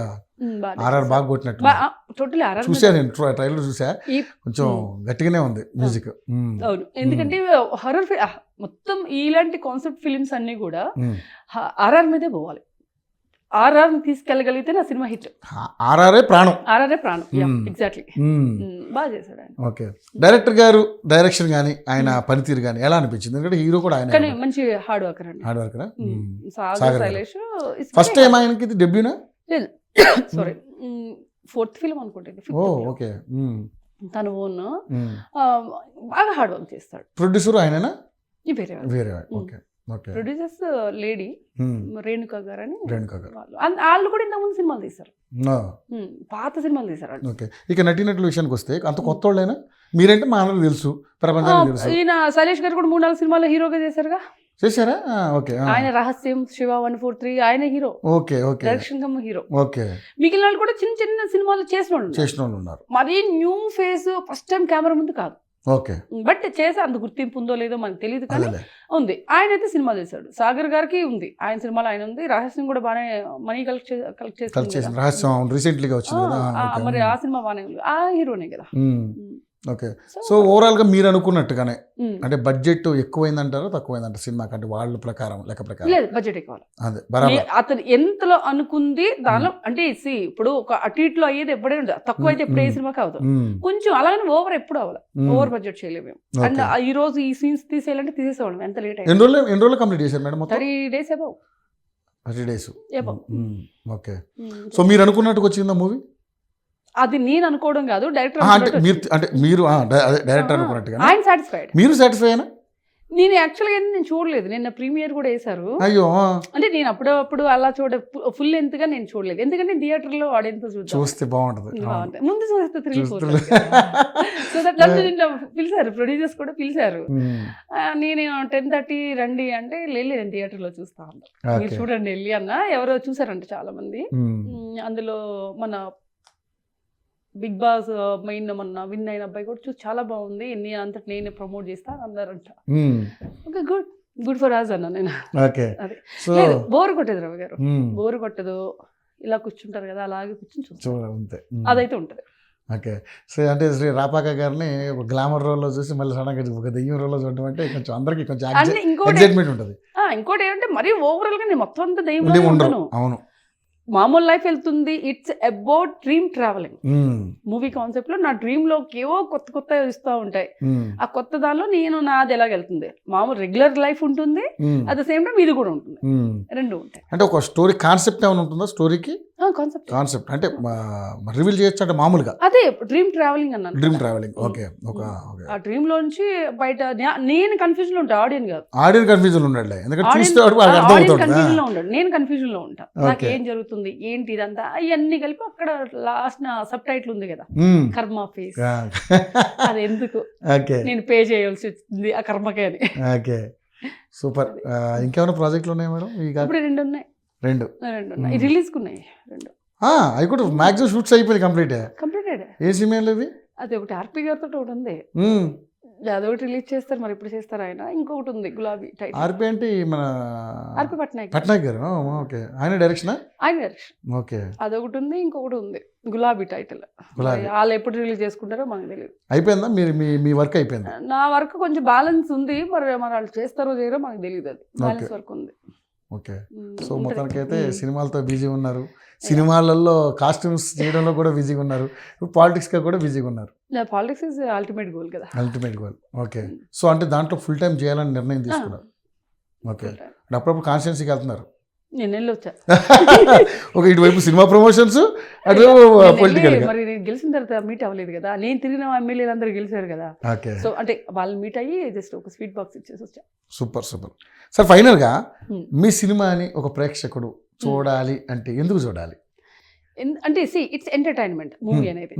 ఆర్ఆర్ బాగా కొట్టినట్టు. టోటలీ ఆర్ఆర్ చూసా, నేను ట్రైలర్ చూసా, కొంచెం గట్టిగానే ఉంది మ్యూజిక్. అవును, ఎందుకంటే హర్రర్ మొత్తం ఇలాంటి కాన్సెప్ట్ ఫిలిమ్స్ అన్ని కూడా ఆర్ఆర్ మీదే పోవాలి. ఆర్ఆర్ తీసుకెళ్ళగలిగితే నా సినిమా హిట్. ఆర్ఆర్ఏ ప్రాణం. ఎగ్జాక్ట్లీ. బాగా చేశాడు ఆయన. ఓకే, డైరెక్టర్ గారు డైరెక్షన్ కానీ ఆయన పనితీరు కానీ ఎలా అనిపించింది? ఎందుకంటే హీరో కూడా ఆయన కానీ మంచి హార్డ్ వర్కర్ అండి. Hard worker. Shailesh first time ఆయనకి ఇది డెబ్యూనా? సారీ, 4th ఫిల్మ్ అనుకుంటుంది. ఓకే, తను ఓన్ బాగా హార్డ్ వర్క్ చేస్తాడు. ప్రొడ్యూసర్ ఆయననా? వేరే. ఓకే. ప్రొడ్యూసర్స్ లేడీ రేణుకా గారు అని, వాళ్ళు కూడా ఇంతకుముందు సినిమాలు తీశారు, పాత సినిమాలు తీశారు. ఓకే, ఇక నటీనటుల విషయానికి వస్తే అంత కొత్త వాళ్ళైనా మీరంటే మా అందరికి తెలుసు, ప్రపంచానికి తెలుసు. ఈయన శైలేష్ గారు కూడా 3-4 సినిమాలు హీరోగా చేశారా? ఓకే. ఆయన రహస్యం, శివ 143 ఆయన hero. Okay, direction come hero. Okay. మిగిలిన వాళ్ళు కూడా చిన్న చిన్న సినిమాలు చేసిన వాళ్ళు ఉన్నారు. మరీ new face, first time camera ముందు కాదు. ఓకే, బట్ చేసే అంత గుర్తింపు ఉందో లేదో మనకు తెలియదు, కానీ ఉంది. ఆయన అయితే సినిమా చేశాడు. సాగర్ గారికి ఉంది, ఆయన సినిమాలో ఆయన ఉంది. రహస్యం కూడా బాగానే మనీ కలెక్ట్ చేసి మరి ఆ సినిమా బాగానే ఉంది, ఆ హీరోనే కదా. ఓకే. సో ఓవరాల్ గా మీరు అనుకున్నట్టుగానే అంటే బడ్జెట్ ఎక్కువైందంటారా తక్కువైందంటారు సినిమా కంటే? వాళ్ళ ప్రకారం లెక్క ప్రకారం లేదు, బడ్జెట్ ఎక్కువ. అదే బరాబర్ అతను ఎంతలో అనుకుంది దానిలో అంటే ఇప్పుడు ఒక అటు ఇట్లో అయ్యేది ఎప్పుడే ఉండదు. తక్కువ అయితే ఎప్పుడు ఏ సినిమా కాదు, కొంచెం అలాగని ఓవర్ ఎప్పుడు అవ్వాలి. ఓవర్ బడ్జెట్ చేయలేము మేము. అండ్ ఈ రోజు ఈ సీన్స్ తీసేయాలంటే తీసేసేవాళ్ళం. ఎంత లేట్ అయింది? ఎన్ని రోజులు కంప్లీట్ చేశారు మేడం? 30 days above. 30 days. ఏమో. ఓకే. సో మీరు అనుకున్నట్టుగా వచ్చిందా మూవీ? అది నేను అనుకోవడం కాదు, డైరెక్టర్ మీరు డైరెక్టర్ అనుకున్నట్టుగా ఆయన సాటిస్ఫైడ్. మీరు సాటిస్ఫై అయినా? నేను యాక్చువల్గా నేను చూడలేదు, నిన్న ప్రీమియర్ కూడా వేశారు. అయ్యో, అంటే నేను అప్పుడప్పుడు అలా ఫుల్ ఎంతగా నేను చూడలేదు, ఎందుకంటే థియేటర్లో ఆడియన్స్ చూస్తే బాగుంటుంది, ముందు చూస్తే థ్రిల్ పోతుంది. సో దట్ నన్ను నిన్న పిలిచారు, ప్రొడ్యూసర్స్ కూడా పిలిచారు. నేను 10:30 రండి అంటే లేదు నేను థియేటర్లో చూస్తా అన్నా. మీరు చూడండి వెళ్ళి అన్న. ఎవరో చూసారంట చాలా మంది. అందులో మన బిగ్ బాస్ మెయిన్ మొన్న విన్ అయిన అబ్బాయి కూడా చూసి చాలా బాగుంది, నేను అంతటి నేనే ప్రమోట్ చేస్తా అన్నారంట. ఓకే, గుడ్ ఫర్ అస్ అన్న నేను. అదే బోర్ కొట్టేది రవి గారు, బోర్ కొట్టదు, ఇలా కూర్చుంటారు కదా అలాగే కూర్చొని చూస్తాం, అదైతే ఉంటుంది. ఓకే. సో అంటే శ్రీ రాపాక గారిని ఒక గ్లామర్ రోల్లో చూసి మళ్ళీ సడన్గా ఒక దెయ్యం రోల్లో చూడటం అంటే కొంచెం అందరికి కొంచెం ఎక్సైట్మెంట్ ఉంటుంది. ఇంకోటి ఏంటంటే మరీ ఓవరాల్ గా నేను మొత్తం అంతా దెయ్యం ఉండను. అవును, మామూలు లైఫ్ వెళ్తుంది. It's about dream travelling. Movie concept లో నా డ్రీమ్ లోకి ఏవో కొత్త కొత్త ఇస్తూ ఉంటాయి. ఆ కొత్త దానిలో నేను నాది ఎలాగ వెళ్తుంది. మామూలు రెగ్యులర్ లైఫ్ ఉంటుంది, అట్ ద సేమ్ టైం ఇది కూడా ఉంటుంది, రెండు ఉంటాయి. అంటే ఒక స్టోరీ కాన్సెప్ట్ ఏమైనా ఉంటుందా? స్టోరీకి కాన్సెప్ట్ అంటే రివీల్ చేయొచ్చు అంటే మామూలుగా అదే డ్రీమ్ ట్రావెలింగ్ అన్నాను. Dream travelling. ఓకే. ఆ డ్రీమ్ లోంచి బయట నేను కన్ఫ్యూజన్ లో ఉంటా, ఆడియన్ కాదు. ఆడియన్ కన్ఫ్యూజన్ ఉండాలి, ఎందుకంటే కన్ఫ్యూజన్ లో ఉంటాడు, నేను కన్ఫ్యూజన్ లో ఉంటా. నాకు ఏం జరుగుతుంది ఏంటి ఇదంతా ఇవన్నీ కలిపి అక్కడ లాస్ట్ నా సబ్ టైటిల్ ఉంది కదా, కర్మ ఫేస్. అది ఎందుకు నేను పే చేయాల్సి వచ్చింది ఆ కర్మకే అని. Okay, super. ఇంకేమైనా ప్రాజెక్టులు ఉన్నాయి మేడం? ఇప్పుడు రెండు ఉన్నాయి. రెండు ఉన్నాయి, రిలీజ్ ఉన్నాయి రెండు. అవి కూడా మ్యాక్సిమం షూట్స్ అయిపోయింది, కంప్లీటెడ్. ఏ సినిమాలు అవి? అది ఒకటి ఆర్పి గారితో ఒకటి ఉంది, అదొకటి రిలీజ్ చేస్తారు, మరి ఇప్పుడు చేస్తారు ఆయన. ఇంకొకటి ఉంది గులాబీ టైటిల్. ఆర్పి అంటే మన ఆర్పి పట్నాయక్ గారు. ఓకే, ఆయన డైరెక్షన్. ఓకే, అదొకటి ఉంది, ఇంకొకటి ఉంది గులాబీ టైటిల్. వాళ్ళు ఎప్పుడు రిలీజ్ చేసుకుంటారో మనకు తెలియదు. అయిపోయిందా మీ వర్క్? అయిపోయింది. నా వర్క్ కొంచెం బ్యాలెన్స్ ఉంది, మరి వాళ్ళు చేస్తారో చేయరో మనకు తెలియదు, అది బ్యాలెన్స్ వర్క్ ఉంది. ఓకే. సో మొత్తానికి అయితే సినిమాలతో బిజీ ఉన్నారు, సినిమాలలో కాస్ట్యూమ్స్ చేయడంలో కూడా బిజీగా ఉన్నారు, పాలిటిక్స్గా కూడా బిజీగా ఉన్నారు. పాలిటిక్స్ ఇస్ అల్టిమేట్ గోల్ కదా. Ultimate goal. ఓకే. సో అంటే దాంట్లో ఫుల్ టైం చేయాలని నిర్ణయం తీసుకున్నారు. ఓకే. అప్పుడప్పుడు కాన్స్టిట్యున్సీకి వెళ్తున్నారు? నేను వెళ్ళొచ్చా. ఒక ఇటువైపు సినిమా ప్రమోషన్స్, అటు పొలిటికల్. మరి నేను గెలిచిన తర్వాత మీట్ అవ్వలేదు కదా, నేను తిరిగిన ఎమ్మెల్యేలు అందరూ గెలిచారు కదా. సో అంటే వాళ్ళు మీట్ అయ్యి జస్ట్ ఒక స్వీట్ బాక్స్ ఇచ్చేసి వచ్చా. సూపర్. సార్ ఫైనల్గా మీ సినిమాని ఒక ప్రేక్షకుడు చూడాలి అంటే ఎందుకు చూడాలి? అంటే ఇట్స్ ఎంటర్టైన్మెంట్ మూవీ అనేది.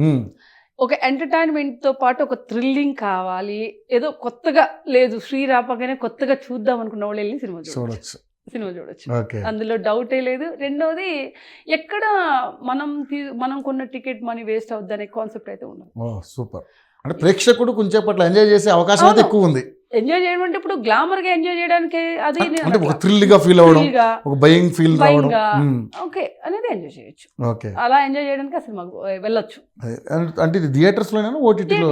ఒక ఎంటర్టైన్మెంట్తో పాటు ఒక థ్రిల్లింగ్ కావాలి, ఏదో కొత్తగా లేదు శ్రీరాపగానే కొత్తగా చూద్దాం అనుకున్న వాళ్ళు వెళ్ళి సినిమా చూడొచ్చు. అందులో డౌటే లేదు. రెండోది ఎక్కడ మనం కొన్న టికెట్ మనీ వేస్ట్ అవుద్ది అనే కాన్సెప్ట్ అయితే ఉండదు. సూపర్. అంటే ప్రేక్షకుడు కొంచెం పట్ల ఎంజాయ్ చేసే అవకాశం అయితే ఎక్కువ ఉంది. ఎంజాయ్ చేయడం అంటే ఇప్పుడు గ్లామర్ గా ఎంజాయ్ చేయడానికి అది అంటే ఒక థ్రిల్ గా ఫీల్ అవ్వడం, ఒక భయం ఫీల్ రావడం, ఓకే అనేది ఎంజాయ్ చేయొచ్చు. ఓకే, అలా ఎంజాయ్ చేయడానికి అసలు మాకు వెళ్ళొచ్చు. అంటే ఇది థియేటర్స్ లోనేనా ఓటీటీలో?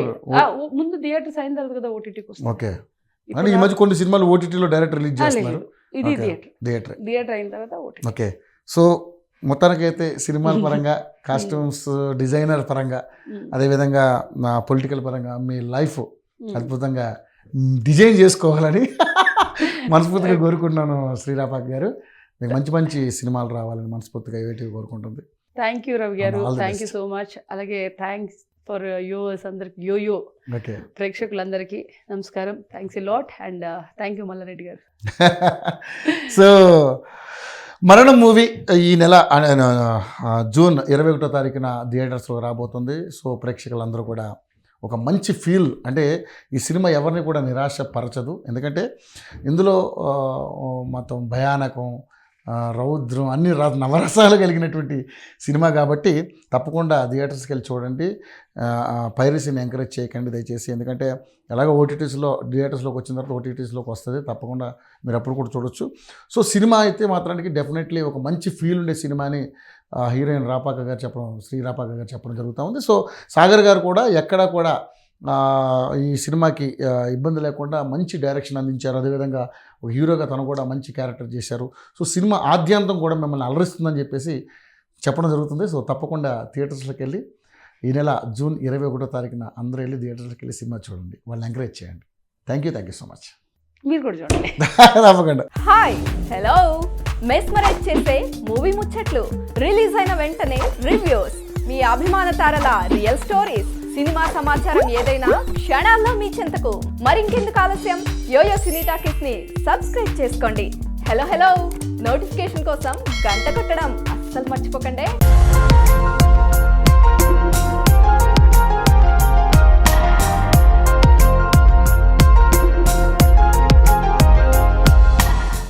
ముందు థియేటర్స్ అయిన తర్వాత కదా ఓటీటీకి వస్తుంది. ఓకే. అంటే ఈ మధ్య కొన్ని సినిమాలు ఓటీటీలో డైరెక్ట్ రిలీజ్ చేస్తున్నారు. ఇది థియేటర్ అయిన తర్వాత ఓటీటీ. ఓకే. సో మొత్తానికైతే సినిమాల పరంగా, కాస్ట్యూమ్స్ డిజైనర్ పరంగా, అదేవిధంగా నా పొలిటికల్ పరంగా మీ లైఫ్ అద్భుతంగా డిజైన్ చేసుకోవాలని మనస్ఫూర్తిగా కోరుకుంటున్నాను శ్రీరాపాక్ గారు. మీకు మంచి మంచి సినిమాలు రావాలని మనస్ఫూర్తిగా ఏవేటివి కోరుకుంటుంది. Thank you Ravi garu, thank you so much. అలాగే థ్యాంక్స్ ఫర్ యూవర్స్ అందరికి, యోయో ప్రేక్షకులందరికీ నమస్కారం. Thanks a lot and thank you Mallareddy garu. So మరణం మూవీ ఈ నెల జూన్ 21వ తారీఖున థియేటర్స్లో రాబోతుంది. సో ప్రేక్షకులందరూ కూడా ఒక మంచి ఫీల్, అంటే ఈ సినిమా ఎవరిని కూడా నిరాశపరచదు. ఎందుకంటే ఇందులో మొత్తం భయానకం, రౌద్రం అన్ని నవరసాలు కలిగినటువంటి సినిమా కాబట్టి తప్పకుండా థియేటర్స్కి వెళ్ళి చూడండి. పైరసీని ఎంకరేజ్ చేయకండి దయచేసి, ఎందుకంటే ఎలాగో ఓటీటీస్లో థియేటర్స్లోకి వచ్చిన తర్వాత ఓటీటీస్లోకి వస్తుంది, తప్పకుండా మీరు అప్పుడు కూడా చూడొచ్చు. సో సినిమా అయితే మాత్రానికి డెఫినెట్లీ ఒక మంచి ఫీల్ ఉండే సినిమాని హీరోయిన్ రాపాక గారు చెప్పడం, శ్రీ రాపాక గారు చెప్పడం జరుగుతూ ఉంది. సో సాగర్ గారు కూడా ఎక్కడా కూడా ఈ సినిమాకి ఇబ్బంది లేకుండా మంచి డైరెక్షన్ అందించారు. అదేవిధంగా ఒక హీరోగా తను కూడా మంచి క్యారెక్టర్ చేశారు. సో సినిమా ఆద్యంతం కూడా మిమ్మల్ని అలరిస్తుందని చెప్పేసి చెప్పడం జరుగుతుంది. సో తప్పకుండా థియేటర్స్లోకి వెళ్ళి ఈ నెల జూన్ 21వ తారీఖున అందరూ వెళ్ళి థియేటర్స్కి వెళ్ళి సినిమా చూడండి, వాళ్ళని ఎంకరేజ్ చేయండి. Thank you so much. మీరు కూడా చూడండి తప్పకుండా. హాయ్, హలో, మెస్మరైజ్ చేసే మూవీ ముచ్చట్లు, రిలీజ్ అయిన వెంటనే రివ్యూస్, మీ అభిమాన తారల రియల్ స్టోరీస్, సినిమా సమాచారం ఏదైనా క్షణాల్లో మీ చెంతకు. మరింకెందుకు ఆలస్యం, యోయో సినీ టాకీస్ ని సబ్స్క్రైబ్ చేసుకోండి. హలో నోటిఫికేషన్ కోసం గంట కొట్టడం అస్సలు మర్చిపోకండి.